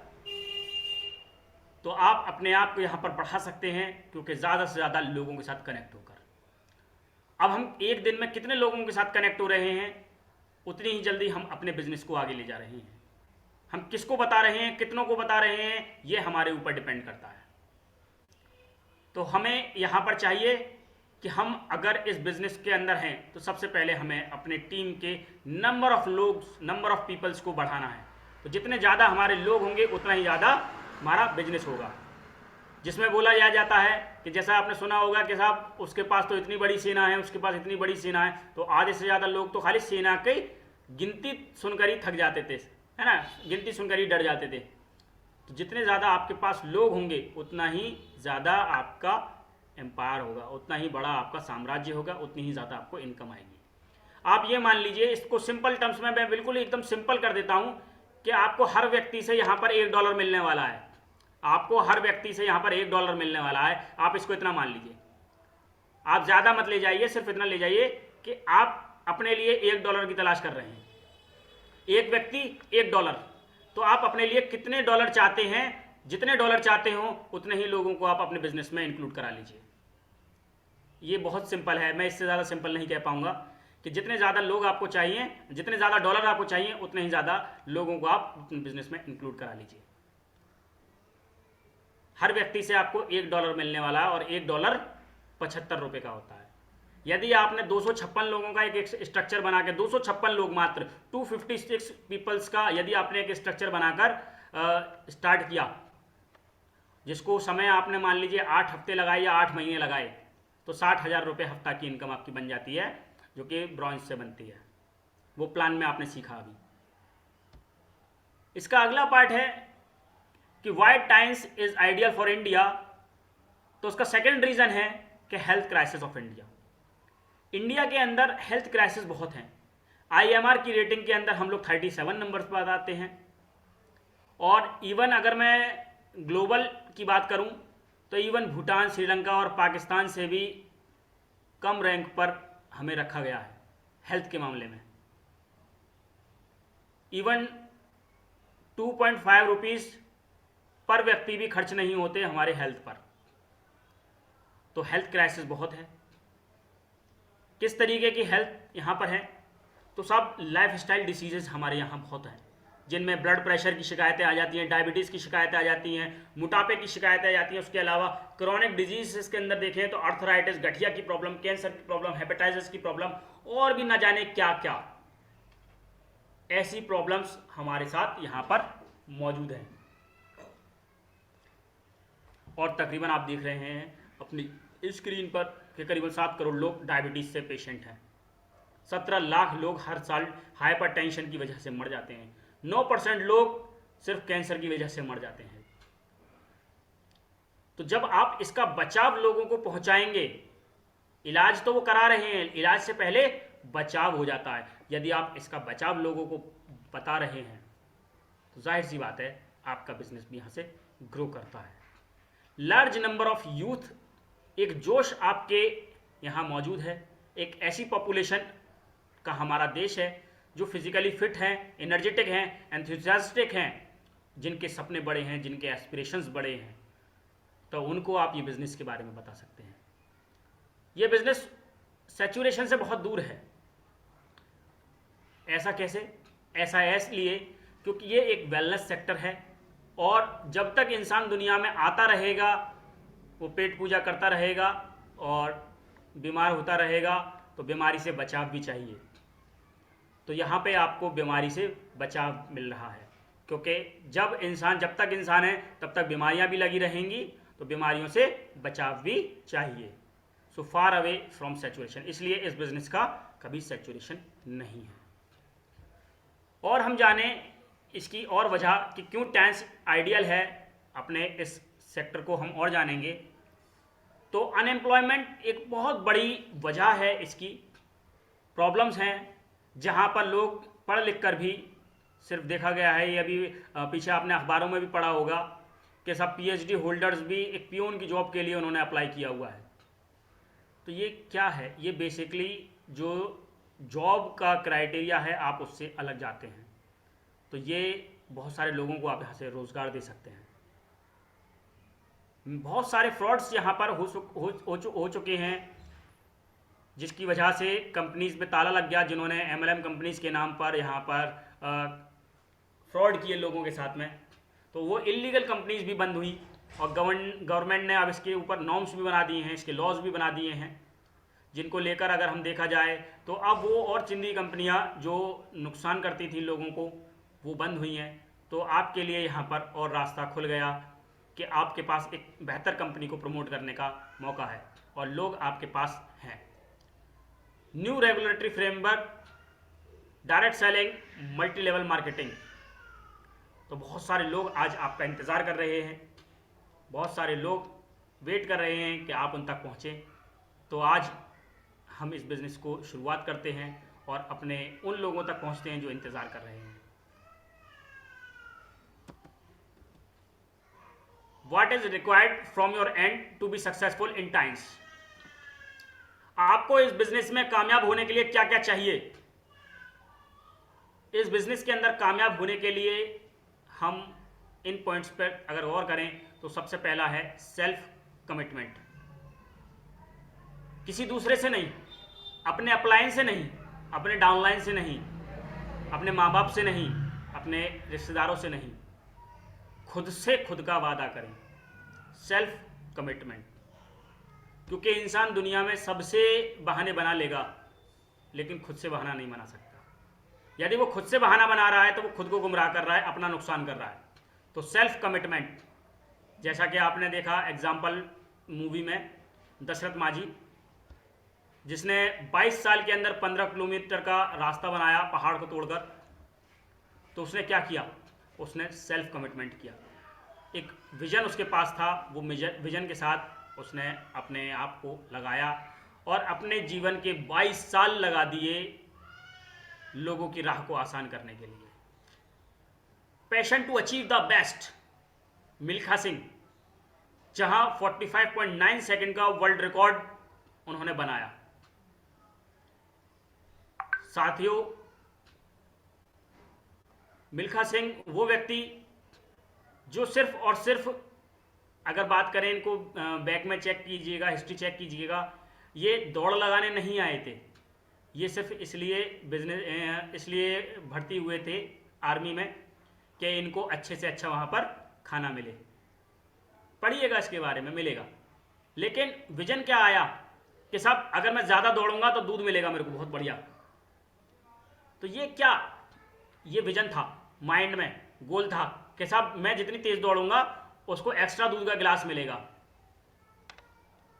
तो आप अपने आप को यहाँ पर बढ़ा सकते हैं, क्योंकि ज़्यादा से ज़्यादा लोगों के साथ कनेक्ट होकर। अब हम एक दिन में कितने लोगों के साथ कनेक्ट हो रहे हैं, उतनी ही जल्दी हम अपने बिजनेस को आगे ले जा रहे हैं। हम किसको बता रहे हैं, कितनों को बता रहे हैं, ये हमारे ऊपर डिपेंड करता है। तो हमें यहाँ पर चाहिए कि हम अगर इस बिजनेस के अंदर हैं तो सबसे पहले हमें अपने टीम के नंबर ऑफ पीपल्स को बढ़ाना है। तो जितने ज़्यादा हमारे लोग होंगे उतना ही ज़्यादा हमारा बिजनेस होगा। जिसमें बोला जाता है कि जैसा आपने सुना होगा कि साहब उसके पास तो इतनी बड़ी सेना है, उसके पास इतनी बड़ी सेना है, तो आधे से ज़्यादा लोग तो खाली सेना की गिनती सुनकर ही थक जाते थे, है ना, गिनती सुनकर ही डर जाते थे। तो जितने ज़्यादा आपके पास लोग होंगे उतना ही ज़्यादा आपका एम्पायर होगा, उतना ही बड़ा आपका साम्राज्य होगा, उतनी ही ज़्यादा आपको इनकम आएगी। आप ये मान लीजिए, इसको सिंपल टर्म्स में मैं बिल्कुल एकदम सिंपल कर देता हूँ कि आपको हर व्यक्ति से यहाँ पर $1 मिलने वाला है। आपको हर व्यक्ति से यहाँ पर $1 मिलने वाला है। आप इसको इतना मान लीजिए, आप ज़्यादा मत ले जाइए, सिर्फ इतना ले जाइए कि आप अपने लिए $1 की तलाश कर रहे हैं। एक व्यक्ति $1, तो आप अपने लिए कितने डॉलर चाहते हैं। जितने डॉलर चाहते हो उतने ही लोगों को आप अपने बिजनेस में इंक्लूड करा लीजिए। ये बहुत सिंपल है, मैं इससे ज़्यादा सिंपल नहीं कह पाऊंगा कि जितने ज़्यादा लोग आपको चाहिए, जितने ज़्यादा डॉलर आपको चाहिए, उतने ही ज़्यादा लोगों को आप अपने बिजनेस में इंक्लूड करा लीजिए। हर व्यक्ति से आपको $1 मिलने वाला है और $1 ₹75 का होता है। यदि आपने 256 लोगों का एक स्ट्रक्चर बना के 256 लोग मात्र 256 पीपल्स का यदि आपने एक स्ट्रक्चर बनाकर स्टार्ट किया, जिसको समय आपने मान लीजिए 8 हफ्ते लगाए या 8 महीने लगाए, तो 60,000 रुपये हफ्ता की इनकम आपकी बन जाती है, जो कि ब्रॉन्ज से बनती है। वो प्लान में आपने सीखा अभी। इसका अगला पार्ट है कि why times is ideal for India. तो उसका सेकेंड रीजन है कि health crisis of India. India के अंदर हेल्थ क्राइसिस बहुत हैं। IMR की रेटिंग के अंदर हम लोग 37 नंबर्स पर आते हैं, और इवन अगर मैं ग्लोबल की बात करूं तो इवन भूटान, श्रीलंका और पाकिस्तान से भी कम रैंक पर हमें रखा गया है हेल्थ के मामले में। इवन 2.5 रुपीज़ पर व्यक्ति भी खर्च नहीं होते हमारे हेल्थ पर। तो हेल्थ क्राइसिस बहुत है। किस तरीके की हेल्थ यहाँ पर है? तो सब लाइफस्टाइल डिसीजेस हमारे यहाँ बहुत हैं, जिनमें ब्लड प्रेशर की शिकायतें आ जाती हैं, डायबिटीज़ की शिकायतें आ जाती हैं, मोटापे की शिकायतें आ जाती हैं। उसके अलावा क्रॉनिक डिजीज़ के अंदर देखें तो अर्थराइटिस, गठिया की प्रॉब्लम, कैंसर की प्रॉब्लम, हेपेटाइटिस की प्रॉब्लम और भी ना जाने क्या क्या ऐसी प्रॉब्लम्स हमारे साथ यहाँ पर मौजूद हैं। और तकरीबन आप देख रहे हैं अपनी स्क्रीन पर कि करीबन 7 करोड़ लोग डायबिटीज़ से पेशेंट हैं। 17 लाख लोग हर साल हाइपरटेंशन की वजह से मर जाते हैं। 9% लोग सिर्फ कैंसर की वजह से मर जाते हैं। तो जब आप इसका बचाव लोगों को पहुंचाएंगे, इलाज तो वो करा रहे हैं, इलाज से पहले बचाव हो जाता है। यदि आप इसका बचाव लोगों को बता रहे हैं तो जाहिर सी बात है आपका बिजनेस भी यहाँ से ग्रो करता है। लार्ज नंबर ऑफ यूथ, एक जोश आपके यहाँ मौजूद है। एक ऐसी पॉपुलेशन का हमारा देश है जो फिजिकली फिट हैं, एनर्जेटिक हैं, एंथुसियास्टिक हैं, जिनके सपने बड़े हैं, जिनके एस्पिरेशंस बड़े हैं। तो उनको आप ये बिज़नेस के बारे में बता सकते हैं। ये बिज़नेस सैचुरेशन से बहुत दूर है। ऐसा कैसे? ऐसा इसलिए क्योंकि ये एक वेलनेस सेक्टर है और जब तक इंसान दुनिया में आता रहेगा, वो पेट पूजा करता रहेगा और बीमार होता रहेगा, तो बीमारी से बचाव भी चाहिए। तो यहाँ पे आपको बीमारी से बचाव मिल रहा है, क्योंकि जब तक इंसान है तब तक बीमारियाँ भी लगी रहेंगी, तो बीमारियों से बचाव भी चाहिए। सो फार अवे फ्रॉम सैचुरेशन, इसलिए इस बिज़नेस का कभी सैचुरेशन नहीं है। और हम जाने इसकी और वजह कि क्यों टैंस आइडियल है, अपने इस सेक्टर को हम और जानेंगे। तो अनएम्प्लॉयमेंट एक बहुत बड़ी वजह है, इसकी प्रॉब्लम्स हैं जहाँ पर लोग पढ़ लिख कर भी सिर्फ देखा गया है, ये अभी पीछे आपने अखबारों में भी पढ़ा होगा कि सब पीएचडी होल्डर्स भी एक पियोन की जॉब के लिए उन्होंने अप्लाई किया हुआ है। तो ये क्या है? ये बेसिकली जो जॉब का क्राइटेरिया है आप उससे अलग जाते हैं। तो ये बहुत सारे लोगों को आप यहाँ से रोज़गार दे सकते हैं। बहुत सारे फ्रॉड्स यहाँ पर हो चुके हैं, जिसकी वजह से कंपनीज पे ताला लग गया, जिन्होंने एमएलएम कंपनीज के नाम पर यहाँ पर फ्रॉड किए लोगों के साथ में। तो वो इलीगल कंपनीज भी बंद हुई और गवर्नमेंट ने अब इसके ऊपर नॉर्म्स भी बना दिए हैं, इसके लॉज भी बना दिए हैं, जिनको लेकर अगर हम देखा जाए तो अब वो और चिंदी कंपनियां जो नुकसान करती थी लोगों को, वो बंद हुई हैं। तो आपके लिए यहाँ पर और रास्ता खुल गया कि आपके पास एक बेहतर कंपनी को प्रमोट करने का मौका है और लोग आपके पास हैं। New regulatory framework, direct selling, multi level marketing. तो बहुत सारे लोग आज आपका इंतज़ार कर रहे हैं, बहुत सारे लोग वेट कर रहे हैं कि आप उन तक पहुँचें। तो आज हम इस बिज़नेस को शुरुआत करते हैं और अपने उन लोगों तक पहुँचते हैं जो इंतज़ार कर रहे हैं। What is required from your end to be successful in times? आपको इस बिजनेस में कामयाब होने के लिए क्या क्या चाहिए? इस बिजनेस के अंदर कामयाब होने के लिए हम इन पॉइंट्स पर अगर गौर करें तो सबसे पहला है सेल्फ कमिटमेंट। किसी दूसरे से नहीं, अपने अपलाइन से नहीं, अपने डाउनलाइन से नहीं, अपने माँ बाप से नहीं, अपने रिश्तेदारों से नहीं, खुद से खुद का वादा करें। Self commitment. क्योंकि इंसान दुनिया में सबसे बहाने बना लेगा, लेकिन खुद से बहाना नहीं बना सकता। यदि वो खुद से बहाना बना रहा है तो वो खुद को गुमराह कर रहा है, अपना नुकसान कर रहा है। तो सेल्फ कमिटमेंट, जैसा कि आपने देखा एग्जाम्पल मूवी में दशरथ माझी, जिसने 22 साल के अंदर 15 किलोमीटर का रास्ता बनाया पहाड़ को तोड़कर। तो उसने क्या किया? उसने सेल्फ कमिटमेंट किया। एक विजन उसके पास था, वो विजन के साथ उसने अपने आप को लगाया और अपने जीवन के 22 साल लगा दिए लोगों की राह को आसान करने के लिए। Passion to achieve the best, Milkha Singh. जहां 45.9 सेकंड का वर्ल्ड रिकॉर्ड उन्होंने बनाया। साथियों, मिल्खा सिंह वो व्यक्ति जो सिर्फ और सिर्फ, अगर बात करें इनको बैक में चेक कीजिएगा, हिस्ट्री चेक कीजिएगा, ये दौड़ लगाने नहीं आए थे। ये सिर्फ इसलिए भर्ती हुए थे आर्मी में कि इनको अच्छे से अच्छा वहाँ पर खाना मिले। पढ़िएगा इसके बारे में, मिलेगा। लेकिन विजन क्या आया कि साहब अगर मैं ज़्यादा दौड़ूंगा तो दूध मिलेगा मेरे को बहुत बढ़िया। तो ये क्या, ये विजन था, माइंड में गोल था कि साहब मैं जितनी तेज़ दौड़ूंगा उसको एक्स्ट्रा दूध का गिलास मिलेगा।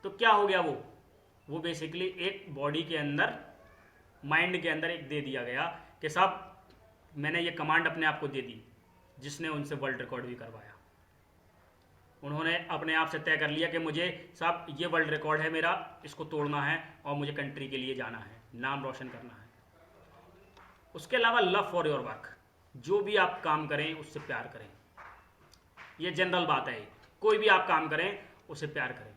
तो क्या हो गया, वो बेसिकली एक बॉडी के अंदर, माइंड के अंदर एक दे दिया गया कि साहब मैंने ये कमांड अपने आप को दे दी, जिसने उनसे वर्ल्ड रिकॉर्ड भी करवाया। उन्होंने अपने आप से तय कर लिया कि मुझे साहब ये वर्ल्ड रिकॉर्ड है मेरा, इसको तोड़ना है और मुझे कंट्री के लिए जाना है, नाम रोशन करना है। उसके अलावा लव फॉर योर वर्क, जो भी आप काम करें उससे प्यार करें। ये जनरल बात है, कोई भी आप काम करें उससे प्यार करें।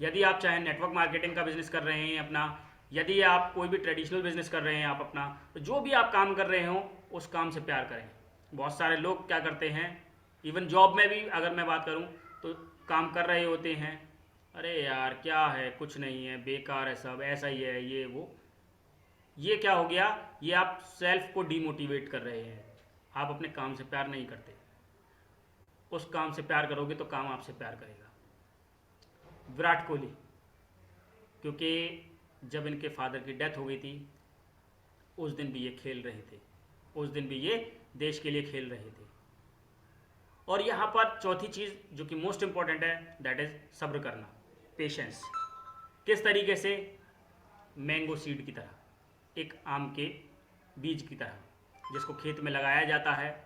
यदि आप चाहे नेटवर्क मार्केटिंग का बिजनेस कर रहे हैं अपना, यदि आप कोई भी ट्रेडिशनल बिजनेस कर रहे हैं आप अपना, तो जो भी आप काम कर रहे हो उस काम से प्यार करें। बहुत सारे लोग क्या करते हैं, इवन जॉब में भी अगर मैं बात करूं तो काम कर रहे होते हैं, अरे यार क्या है, कुछ नहीं है, बेकार है सब, ऐसा ही है ये वो। ये क्या हो गया, ये आप सेल्फ को डीमोटिवेट कर रहे हैं। आप अपने काम से प्यार नहीं करते। उस काम से प्यार करोगे तो काम आपसे प्यार करेगा। विराट कोहली, क्योंकि जब इनके फादर की डेथ हो गई थी उस दिन भी ये खेल रहे थे, उस दिन भी ये देश के लिए खेल रहे थे। और यहाँ पर चौथी चीज़ जो कि मोस्ट इंपॉर्टेंट है, दैट इज सब्र करना, पेशेंस। किस तरीके से, मैंगो सीड की तरह, एक आम के बीज की तरह, जिसको खेत में लगाया जाता है,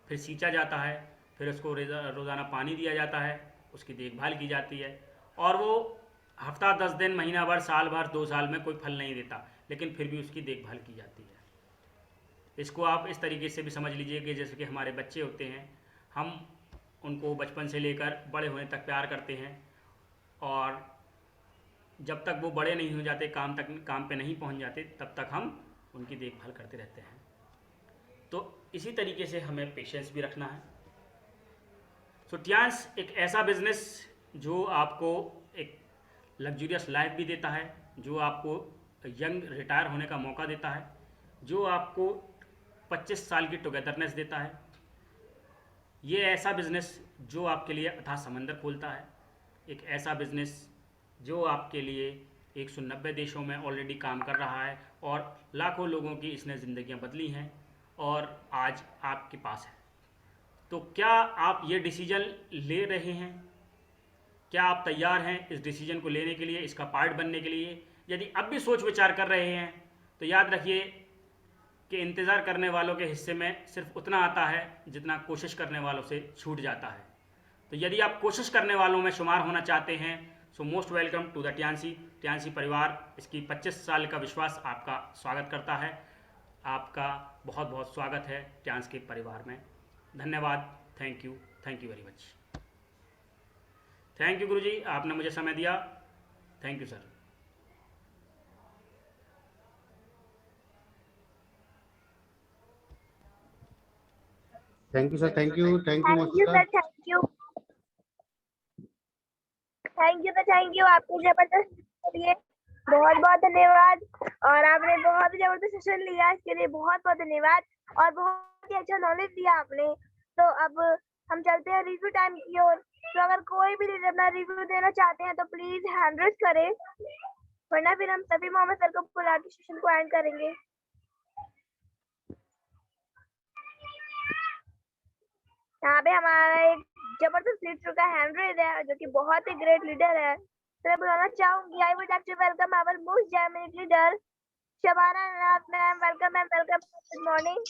फिर सींचा जाता है, फिर उसको रोज़ाना पानी दिया जाता है, उसकी देखभाल की जाती है, और वो हफ्ता 10 दिन, महीना भर, साल भर, 2 साल में कोई फल नहीं देता, लेकिन फिर भी उसकी देखभाल की जाती है। इसको आप इस तरीके से भी समझ लीजिए कि जैसे कि हमारे बच्चे होते हैं, हम उनको बचपन से लेकर बड़े होने तक प्यार करते हैं, और जब तक वो बड़े नहीं हो जाते, काम पे नहीं पहुंच जाते, तब तक हम उनकी देखभाल करते रहते हैं। तो इसी तरीके से हमें पेशेंस भी रखना है। सो टियांस एक ऐसा बिजनेस जो आपको एक लग्जूरियस लाइफ भी देता है, जो आपको यंग रिटायर होने का मौका देता है, जो आपको 25 साल की टुगेदरनेस देता है। ये ऐसा बिजनेस जो आपके लिए अथाह समंदर खोलता है, एक ऐसा बिजनेस जो आपके लिए 190 देशों में ऑलरेडी काम कर रहा है, और लाखों लोगों की इसने ज़िंदगियां बदली हैं, और आज आपके पास है। तो क्या आप ये डिसीजन ले रहे हैं? क्या आप तैयार हैं इस डिसीजन को लेने के लिए, इसका पार्ट बनने के लिए? यदि अब भी सोच विचार कर रहे हैं तो याद रखिए कि इंतज़ार करने वालों के हिस्से में सिर्फ उतना आता है जितना कोशिश करने वालों से छूट जाता है। तो यदि आप कोशिश करने वालों में शुमार होना चाहते हैं, so most welcome to the Tianshi परिवार। इसकी 25 साल का विश्वास आपका स्वागत करता है। आपका बहुत बहुत स्वागत है टियांस के परिवार में। धन्यवाद, thank you very much. Thank you गुरुजी, आपने मुझे समय दिया। Thank you sir. Thank you sir, thank you sir, thank you आपको जबरदस्त के लिए बहुत बहुत धन्यवाद। और आपने बहुत ही जबरदस्त सेशन लिया, इसके लिए बहुत बहुत धन्यवाद, और बहुत ही अच्छा नॉलेज दिया आपने। तो अब हम चलते हैं रिव्यू टाइम की ओर। तो अगर कोई भी अपना रिव्यू देना चाहते हैं तो प्लीज हैंड रेज करें, वरना फिर हम सभी मोहम्मद सर को बुला के सेशन को एंड करेंगे। यहाँ पे हमारा एक जबरदस्त लीडर का हैंड रेज है, जो कि बहुत ही ग्रेट लीडर है। तो मैं बुलाना चाहूंगी, I would like to welcome our most dynamic leader Shabana Nath ma'am. Welcome ma'am, welcome, good morning.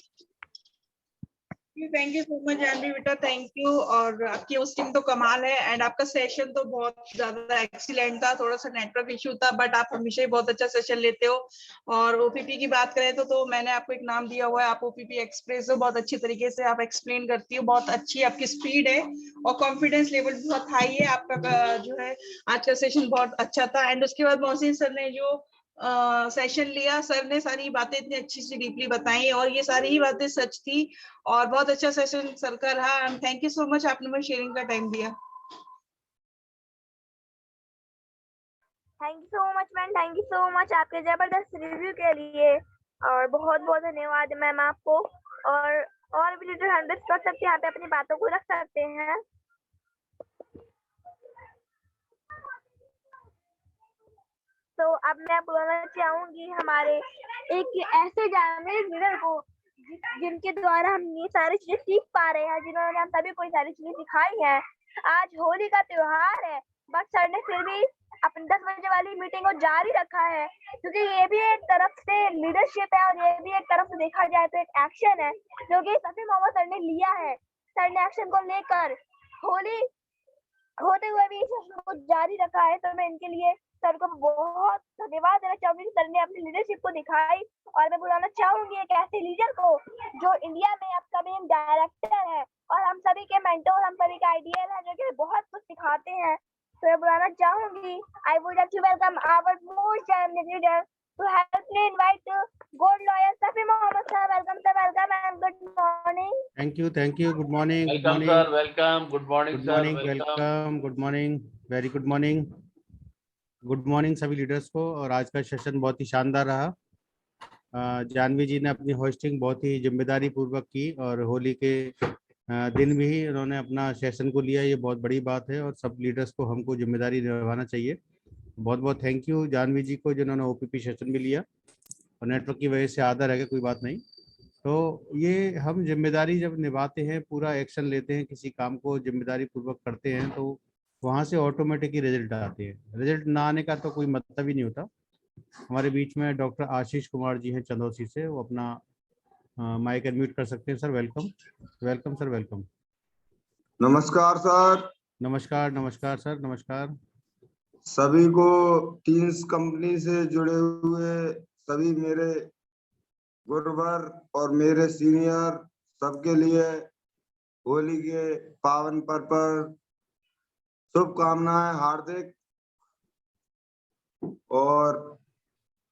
Thank you so much Janvi बेटा, थैंक यू। और आपकी होस्टिंग तो कमाल है एंड आपका सेशन तो बहुत ज्यादा एक्सीलेंट था। थोड़ा सा नेटवर्क इशू था बट आप हमेशा ही बहुत अच्छा सेशन लेते हो। और ओपीपी की बात करें तो मैंने आपको एक नाम दिया हुआ है, आप ओपीपी एक्सप्रेस हो। बहुत अच्छी तरीके से आप एक्सप्लेन करती हो, बहुत अच्छी आपकी स्पीड है और कॉन्फिडेंस लेवल बहुत हाई है आपका। जो है आज का सेशन बहुत अच्छा था। एंड उसके बाद मोहसिन सर ने जो सेशन लिया, सर ने सारी बातें इतनी अच्छी सी डीपली बताई और ये सारी ही बातें सच थी और बहुत अच्छा सेशन सर का रहा। And thank you so much, आपने मुझे शेयरिंग का टाइम दिया। Thank you so much ma'am, thank you so much आपके जबरदस्त रिव्यू के लिए। और बहुत बहुत धन्यवाद मैम आपको। और भी लीडर 100% यहाँ पे अपनी बातों को रख सकते हैं। तो अब मैं बुलाना चाहूंगी हमारे एक ऐसे जाने लीडर को जिनके द्वारा हम ये सारी चीजें सीख पा रहे हैं, जिन्होंने हम सभी को ये सारी चीजें सिखाई हैं। आज होली का त्योहार है बट सर ने फिर भी अपनी 10 बजे वाली मीटिंग को जारी रखा है, क्योंकि ये भी एक तरफ से लीडरशिप है और ये भी एक तरफ से देखा जाए तो एक एक्शन है जो कि सफी मोहम्मद सर ने लिया है। सर ने एक्शन को लेकर होली होते हुए भी इस सेशन को जारी रखा है। तो मैं इनके लिए सर को बहुत धन्यवाद देना चाहूंगी। सर ने अपनी लीडरशिप को दिखाई और मैं बुलाना चाहूंगी एक ऐसे लीडर को जो इंडिया में अपकमिंग डायरेक्टर है और हम सभी के मेंटोर, हम सभी के आइडियल है, जो कि बहुत कुछ सिखाते हैं। तो मैं बुलाना चाहूंगी, I would like to welcome our most genuine leader to help me invite gold lawyer Safi Mohammed sir. Welcome sir, welcome and good morning. Thank you, thank you. Good morning. Good Welcome, morning. sir. Welcome. Good morning, Good sir. morning. Welcome. Welcome. Good morning. Very good morning. Good morning सभी leaders को। और आज का session बहुत ही शानदार रहा। जानवी जी ने अपनी होस्टिंग बहुत ही जिम्मेदारी पूर्वक की और होली के दिन भी उन्होंने अपना सेशन को लिया, ये बहुत बड़ी बात है और सब लीडर्स को हमको जिम्मेदारी निभाना चाहिए। बहुत बहुत थैंक यू जानवी जी को जिन्होंने ओपीपी सेशन भी लिया और नेटवर्क की वजह से आधा रह गया, कोई बात नहीं। तो ये हम जिम्मेदारी जब निभाते हैं, पूरा एक्शन लेते हैं, किसी काम को जिम्मेदारी पूर्वक करते हैं तो वहाँ से ऑटोमेटिक ही रिजल्ट आते हैं। रिजल्ट ना आने का तो कोई मतलब ही नहीं होता। हमारे बीच में डॉक्टर आशीष कुमार जी हैं चंदौसी से, वो अपना माइक अनम्यूट कर सकते हैं। Sir welcome. Welcome sir, welcome. नमस्कार सर। नमस्कार नमस्कार सर, नमस्कार सभी को टीम्स कंपनी से जुड़े हुए सभी मेरे गुरुवर और मेरे सीनियर सबके लिए होली के पावन पर्व पर शुभकामनाएं हार्दिक। और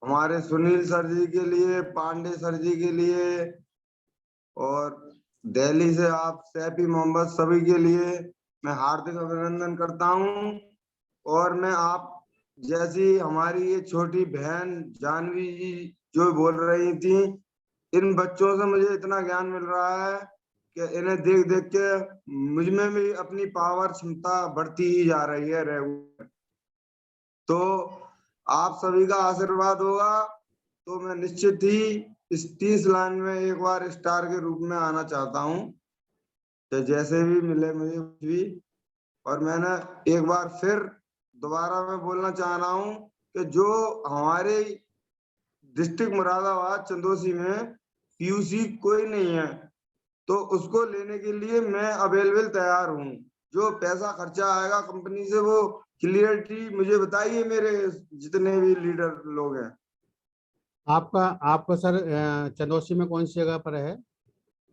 हमारे सुनील सर जी के लिए, पांडे सर जी के लिए और दिल्ली से आप सैफी मोहम्मद, सभी के लिए मैं हार्दिक अभिनंदन करता हूं। और मैं आप जैसी हमारी ये छोटी बहन जानवी जी जो बोल रही थी, इन बच्चों से मुझे इतना ज्ञान मिल रहा है कि इन्हें देख देख के मुझ में भी अपनी पावर क्षमता बढ़ती ही जा रही है रेगुलर। तो आप सभी का आशीर्वाद होगा तो मैं निश्चित ही इस 30 लाइन में एक बार स्टार के रूप में आना चाहता हूं, तो जैसे भी मिले मुझे भी। और मैंने एक बार फिर दोबारा मैं बोलना चाह रहा हूं कि जो हमारे डिस्ट्रिक्ट मुरादाबाद चंदौसी में पीयूसी कोई नहीं है तो उसको लेने के लिए मैं अवेलेबल तैयार हूं। जो पैसा खर्चा आएगा कंपनी से वो क्लियरिटी मुझे बताइए, मेरे जितने भी लीडर लोग हैं। आपका सर चंदौसी में कौन सी जगह पर है?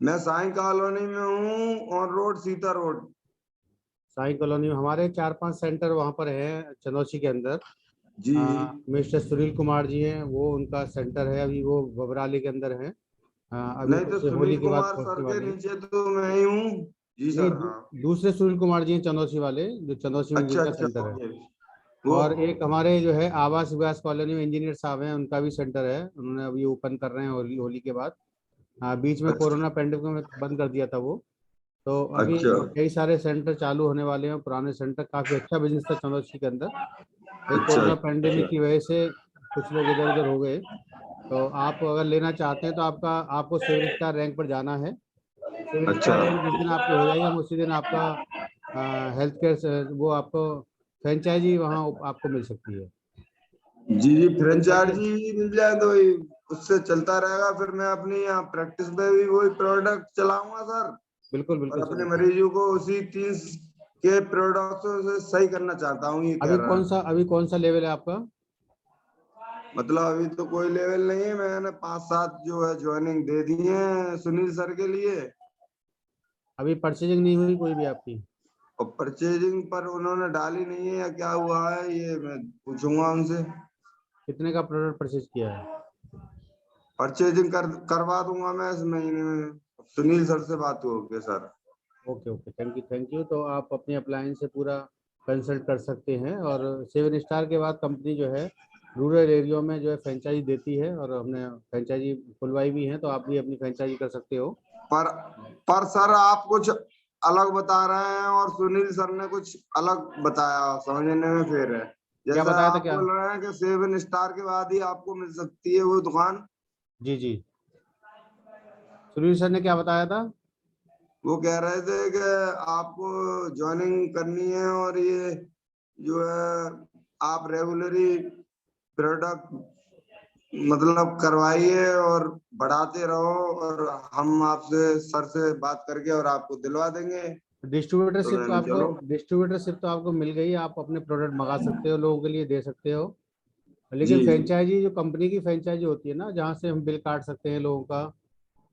मैं साई कॉलोनी में हूँ, on road, Sita road. Sai colony में हमारे 4-5 सेंटर वहाँ पर है चंदौसी के अंदर जी। मिस्टर सुनील कुमार जी हैं, वो उनका सेंटर है, अभी वो बबराली के अंदर है। अभी नहीं तो होली सुनील के बाद कुमार सर पहुंचने के वाले हैं। नीचे तो मैं ही हूँ जी सर। हाँ। दूसरे सुनील कुमार जी हैं चंदौसी वाले, जो चंदौसी में अच्छा जिनका अच्छा, सेंटर है। वो और एक हमारे जो है आवास विकास कॉलोनी में इंजीनियर साहब हैं, उनका भी सेंटर है, उन्होंने अभी ओपन कर रहे हैं होली के बाद। बीच में अच्छा कोरोना पेंडेमिक में बंद कर दिया था वो, तो अभी अच्छा कई सारे सेंटर चालू होने वाले हैं। पुराने सेंटर काफी अच्छा बिजनेस था चंदौसी के अंदर, एक अच्छा कोरोना पेंडेमिक की वजह से कुछ लोग इधर उधर हो गए। तो आप अगर लेना चाहते हैं तो आपको सिविल स्टार रैंक पर जाना है। सिविल अच्छा स्टार रैंक जिस दिन आपकी हो जाएगी, हम उसी दिन आपका हेल्थ केयर वो आपको फ्रेंचाइजी वहाँ आपको मिल सकती है। जी। फ्रेंचाइजी मिल जाए तो उससे चलता रहेगा। फिर मैं अपनी यहाँ प्रैक्टिस में भी वही प्रोडक्ट चलाऊंगा सर, बिल्कुल और बिल्कुल अपने सर। मरीजों को उसी 30 के प्रोडक्टों से सही करना चाहता हूँ, ये कह रहा है। अभी कौन सा लेवल है आपका? मतलब अभी तो कोई लेवल नहीं है, मैंने 5-7 जो है ज्वाइनिंग दे दी है सुनील सर के लिए, अभी परचेजिंग नहीं हुई कोई भी आपकी? और परचेजिंग पर उन्होंने डाली नहीं है, या क्या हुआ है ये मैं पूछूंगा उनसे। कितने का प्रोडक्ट परचेज किया है? परचेजिंग करवा दूंगा मैं इस महीने में, सुनील सर से बात होगी sir. Okay okay, thank you. तो आप अपने अप्लायंस से पूरा कंसल्ट कर सकते हैं। और 7 स्टार के बाद कंपनी जो है रूरल एरिया में जो है फ्रेंचाइजी देती है, और हमने फ्रेंचाइजी खुलवाई भी है, तो आप भी अपनी फ्रेंचाइजी कर सकते हो। पर पर सर आप कुछ अलग बता रहे हैं और सुनील सर ने कुछ अलग बताया, समझने में फिर है। क्या जैसे बताया था आप क्या? बोल रहे हैं कि 7 स्टार के बाद ही आपको मिल सकती है वो दुकान, जी जी, सुनील सर ने क्या बताया था? वो कह रहे थे कि आपको ज्वाइनिंग करनी है और ये जो है आप रेगुलरली प्रोडक्ट मतलब करवाइए और बढ़ाते रहो, और हम आपसे सर से बात करके और आपको दिलवा देंगे। तो मैंने चलो डिस्ट्रीब्यूटरशिप तो आपको मिल गई, आप अपने प्रोडक्ट मंगा सकते हो, लोगों के लिए दे सकते हो। लेकिन जी जी फ्रेंचाइजी जो कंपनी की फ्रेंचाइजी होती है ना, जहाँ से हम बिल काट सकते हैं लोगों का,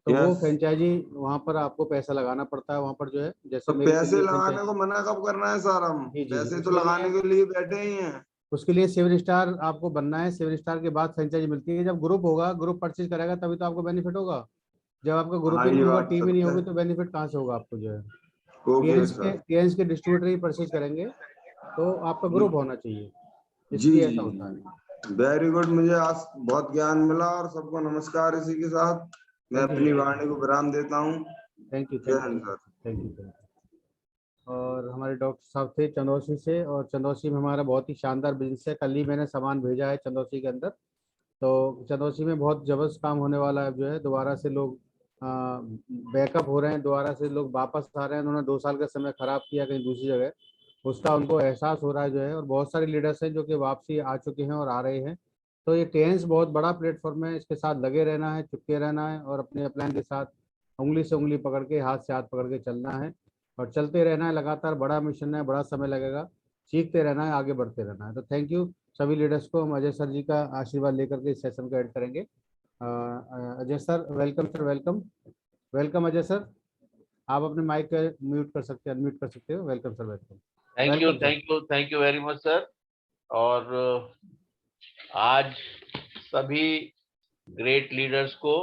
तो वो यस। फ्रेंचाइजी वहाँ पर आपको पैसा लगाना पड़ता है। वहाँ पर जो है, तो जैसे मेरी पैसे खुली है लगाने को फ्रेंचाइजी। मना कब करना है सर, हम जी जी, पैसे तो लगाने के लिए बैठे ही हैं। उसके लिए 7 स्टार आपको बनना है। 7 स्टार के बाद फ्रेंचाइजी मिलती है। जब ग्रुप होगा, ग्रुप परचेज करेगा, तभी तो आपको बेनिफिट होगा। जब आपका ग्रुप हाँ ही नहीं ये होगा, बात टीम ही नहीं सत्य होगी, है। तो बेनिफिट कहाँ से होगा आपको जो है? Okay sir. टीएंस के डिस्ट्रीब्यूटर ही परचेज करेंगे, तो आपका ग्रुप होना चाहिए, जी इसलिए जी ऐसा होता है। जी, वेरी गुड, मुझे आज बहुत ज्ञान मिला, और सबको नमस्कार। इसी के साथ मैं थैंक यू अपनी सर, वाणी को विराम देता हूँ। थैंक यू जय thank you Hind sir. Thank you thank you. और हमारे डॉक्टर साहब थे चंदौसी से, और चंदौसी में हमारा बहुत ही शानदार बिजनेस है। कल ही मैंने सामान भेजा है चंदौसी के अंदर। तो चंदौसी में बहुत जबरदस्त काम होने वाला है जो है। दोबारा से लोग बैकअप हो रहे हैं, दोबारा से लोग वापस आ रहे हैं। उन्होंने 2 साल का समय खराब किया कहीं दूसरी जगह, उसका उनको एहसास हो रहा है जो है। और बहुत सारे लीडर्स हैं जो कि वापसी आ चुके हैं और आ रहे हैं। तो ये टेंस बहुत बड़ा प्लेटफॉर्म है, इसके साथ लगे रहना है, चुपके रहना है, और अपने अपलाइन के साथ उंगली से उंगली पकड़ के, हाथ से हाथ पकड़ के चलना है, और चलते रहना है लगातार। बड़ा मिशन है, बड़ा समय लगेगा, सीखते रहना है, आगे बढ़ते रहना है। तो थैंक यू सभी लीडर्स को। हम अजय सर जी का आशीर्वाद लेकर के इस सेशन को ऐड करेंगे। Ajay sir welcome, sir welcome. Welcome Ajay sir, आप अपने माइक म्यूट कर सकते हैं, अनम्यूट कर सकते हो। Welcome sir, welcome. Welcome sir. Thank you very much sir. और आज सभी ग्रेट लीडर्स को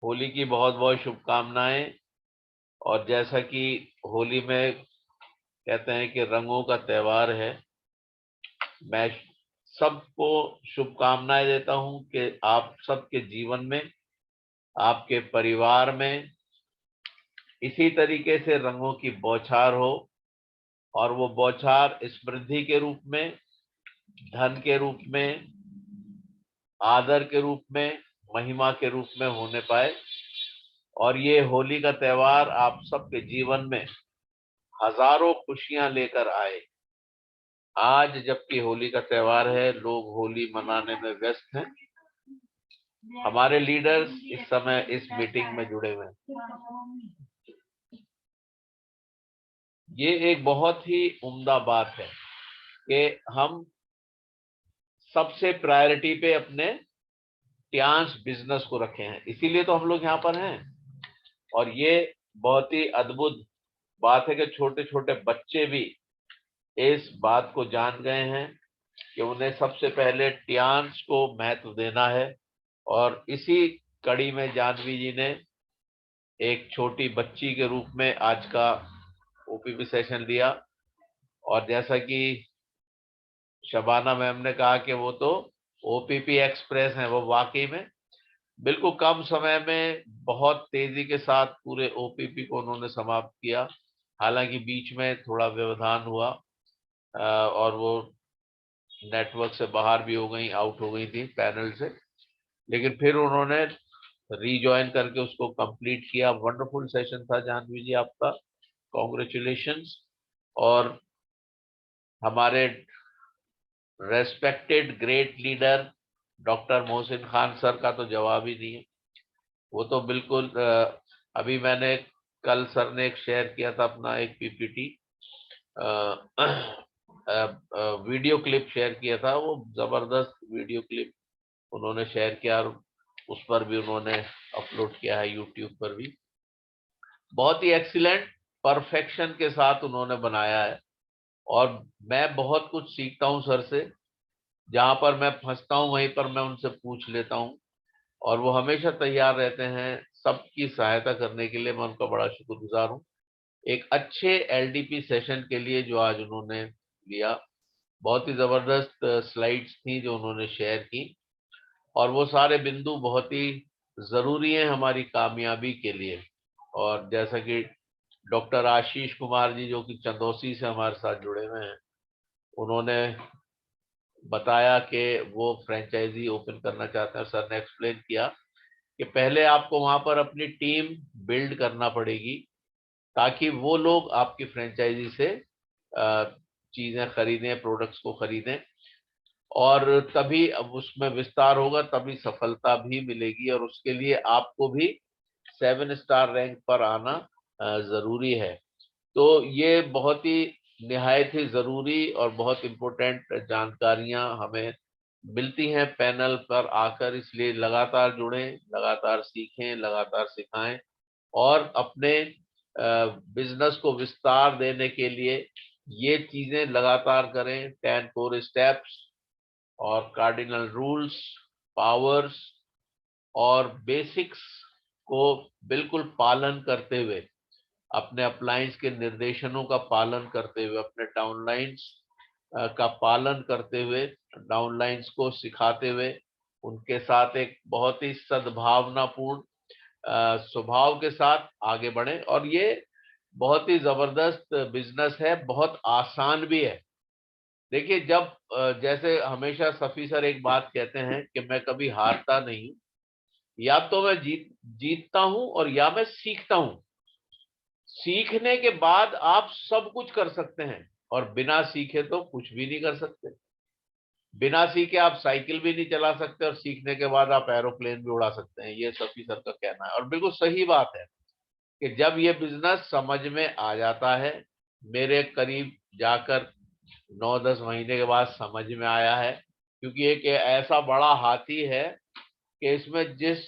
होली की बहुत बहुत शुभकामनाएं। और जैसा कि होली में कहते हैं कि रंगों का त्योहार है, मैं सबको शुभकामनाएं देता हूं कि आप सबके जीवन में, आपके परिवार में इसी तरीके से रंगों की बौछार हो, और वो बौछार समृद्धि के रूप में, धन के रूप में, आदर के रूप में, महिमा के रूप में होने पाए। और ये होली का त्योहार आप सबके जीवन में हजारों खुशियां लेकर आए। आज जबकि होली का त्योहार है, लोग होली मनाने में व्यस्त हैं। हमारे लीडर्स इस समय इस मीटिंग में जुड़े हुए हैं। ये एक बहुत ही उम्दा बात है कि हम सबसे प्रायोरिटी पे अपने ट्यांस बिजनेस को रखे हैं, इसीलिए तो हम लोग यहाँ पर हैं। और ये बहुत ही अद्भुत बात है कि छोटे छोटे बच्चे भी इस बात को जान गए हैं कि उन्हें सबसे पहले ट्यांस को महत्व देना है। और इसी कड़ी में जानवी जी ने एक छोटी बच्ची के रूप में आज का ओपीपी सेशन लिया। और जैसा कि शबाना मैम ने कहा कि वो तो ओपीपी एक्सप्रेस है, वो वाकई में बिल्कुल कम समय में बहुत तेजी के साथ पूरे ओपीपी को उन्होंने समाप्त किया। हालांकि बीच में थोड़ा व्यवधान हुआ और वो नेटवर्क से बाहर भी हो गई, आउट हो गई थी पैनल से, लेकिन फिर उन्होंने रीजॉइन करके उसको कंप्लीट किया। वंडरफुल सेशन था जानवी जी आपका, कॉन्ग्रेचुलेशंस। और हमारे respected great leader doctor Mohsin Khan sir का तो जवाब ही नहीं है। वो तो बिल्कुल अभी मैंने कल सर ने एक शेयर किया था अपना एक पीपीटी वीडियो क्लिप शेयर किया था, वो जबरदस्त वीडियो क्लिप उन्होंने शेयर किया और उस पर भी उन्होंने अपलोड किया है यूट्यूब पर भी। बहुत ही एक्सीलेंट परफेक्शन के साथ उन्होंने बनाया है और मैं बहुत कुछ सीखता हूं सर से। जहां पर मैं फंसता हूं वहीं पर मैं उनसे पूछ लेता हूं और वो हमेशा तैयार रहते हैं सबकी सहायता करने के लिए। मैं उनका बड़ा शुक्रगुजार हूं एक अच्छे एलडीपी सेशन के लिए जो आज उन्होंने लिया। बहुत ही जबरदस्त स्लाइड्स थी जो उन्होंने शेयर की और वो सारे बिंदु बहुत ही जरूरी हैं हमारी कामयाबी के लिए। और जैसा कि डॉक्टर आशीष कुमार जी जो कि चंदौसी से हमारे साथ जुड़े हुए हैं, उन्होंने बताया कि वो फ्रेंचाइजी ओपन करना चाहते हैं। सर ने एक्सप्लेन किया कि पहले आपको वहां पर अपनी टीम बिल्ड करना पड़ेगी ताकि वो लोग आपकी फ्रेंचाइजी से चीजें खरीदें, प्रोडक्ट्स को खरीदें और तभी अब उसमें विस्तार होगा, तभी सफलता भी मिलेगी और उसके लिए आपको भी 7 स्टार रैंक पर आना जरूरी है। तो ये बहुत ही निहायत ही जरूरी और बहुत इम्पोर्टेंट जानकारियां हमें मिलती हैं पैनल पर आकर, इसलिए लगातार जुड़ें, लगातार सीखें, लगातार सिखाएं और अपने बिजनेस को विस्तार देने के लिए ये चीजें लगातार करें। 10 कोर स्टेप्स और कार्डिनल रूल्स, पावर्स और बेसिक्स को बिल्कुल पालन करते हुए, अपने अप्लायंस के निर्देशनों का पालन करते हुए, अपने डाउनलाइंस का पालन करते हुए, डाउनलाइंस को सिखाते हुए, उनके साथ एक बहुत ही सद्भावनापूर्ण स्वभाव के साथ आगे बढ़े। और ये बहुत ही जबरदस्त बिजनेस है, बहुत आसान भी है। देखिए जब जैसे हमेशा सफी सर एक बात कहते हैं कि मैं कभी हारता नहीं, या तो मैं जीतता हूं और या मैं सीखता हूं। सीखने के बाद आप सब कुछ कर सकते हैं और बिना सीखे तो कुछ भी नहीं कर सकते। बिना सीखे आप साइकिल भी नहीं चला सकते और सीखने के बाद आप एरोप्लेन भी उड़ा सकते हैं। ये सफी सर का कहना है और बिल्कुल सही बात है कि जब ये बिजनेस समझ में आ जाता है, मेरे करीब जाकर 9-10 महीने के बाद समझ में आया है, क्योंकि एक ऐसा बड़ा हाथी है कि इसमें जिस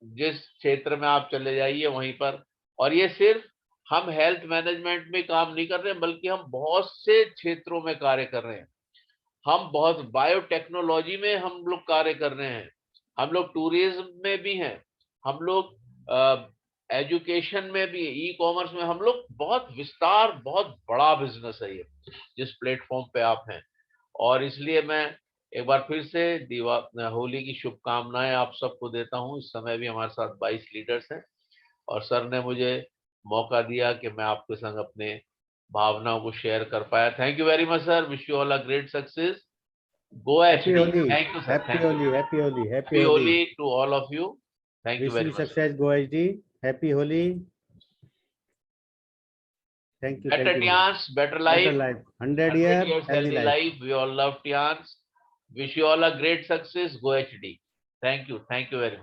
जिस क्षेत्र में आप चले जाइए वहीं पर, और ये सिर्फ हम हेल्थ मैनेजमेंट में काम नहीं कर रहे हैं बल्कि हम बहुत से क्षेत्रों में कार्य कर रहे हैं। हम बहुत बायोटेक्नोलॉजी में हम लोग कार्य कर रहे हैं, हम लोग टूरिज्म में भी हैं, हम लोग एजुकेशन में भी, ई कॉमर्स में, हम लोग बहुत विस्तार, बहुत बड़ा बिजनेस है ये जिस प्लेटफॉर्म पे आप हैं। और इसलिए मैं एक बार फिर से होली की शुभकामनाएं आप सबको देता हूं। इस समय भी हमारे साथ 22 लीडर्स हैं और सर ने मुझे मौका दिया कि मैं आपके संग अपने भावनाओं को शेयर कर पाया। Thank you very much sir, wish you all a great success. Go Happy HD. Holi, thank you sir, Happy thank you. Holi, Happy Holi, Happy happy Holi. Holi to all of you. Thank you Wishing very much. success, Go HD. Happy Holi. Thank you, Better thank you. Tians, better Better life. life. 100 100 year, years healthy healthy life. life. We all love Tians. Wish you all a great success. Go HD. Thank you. Thank you very much.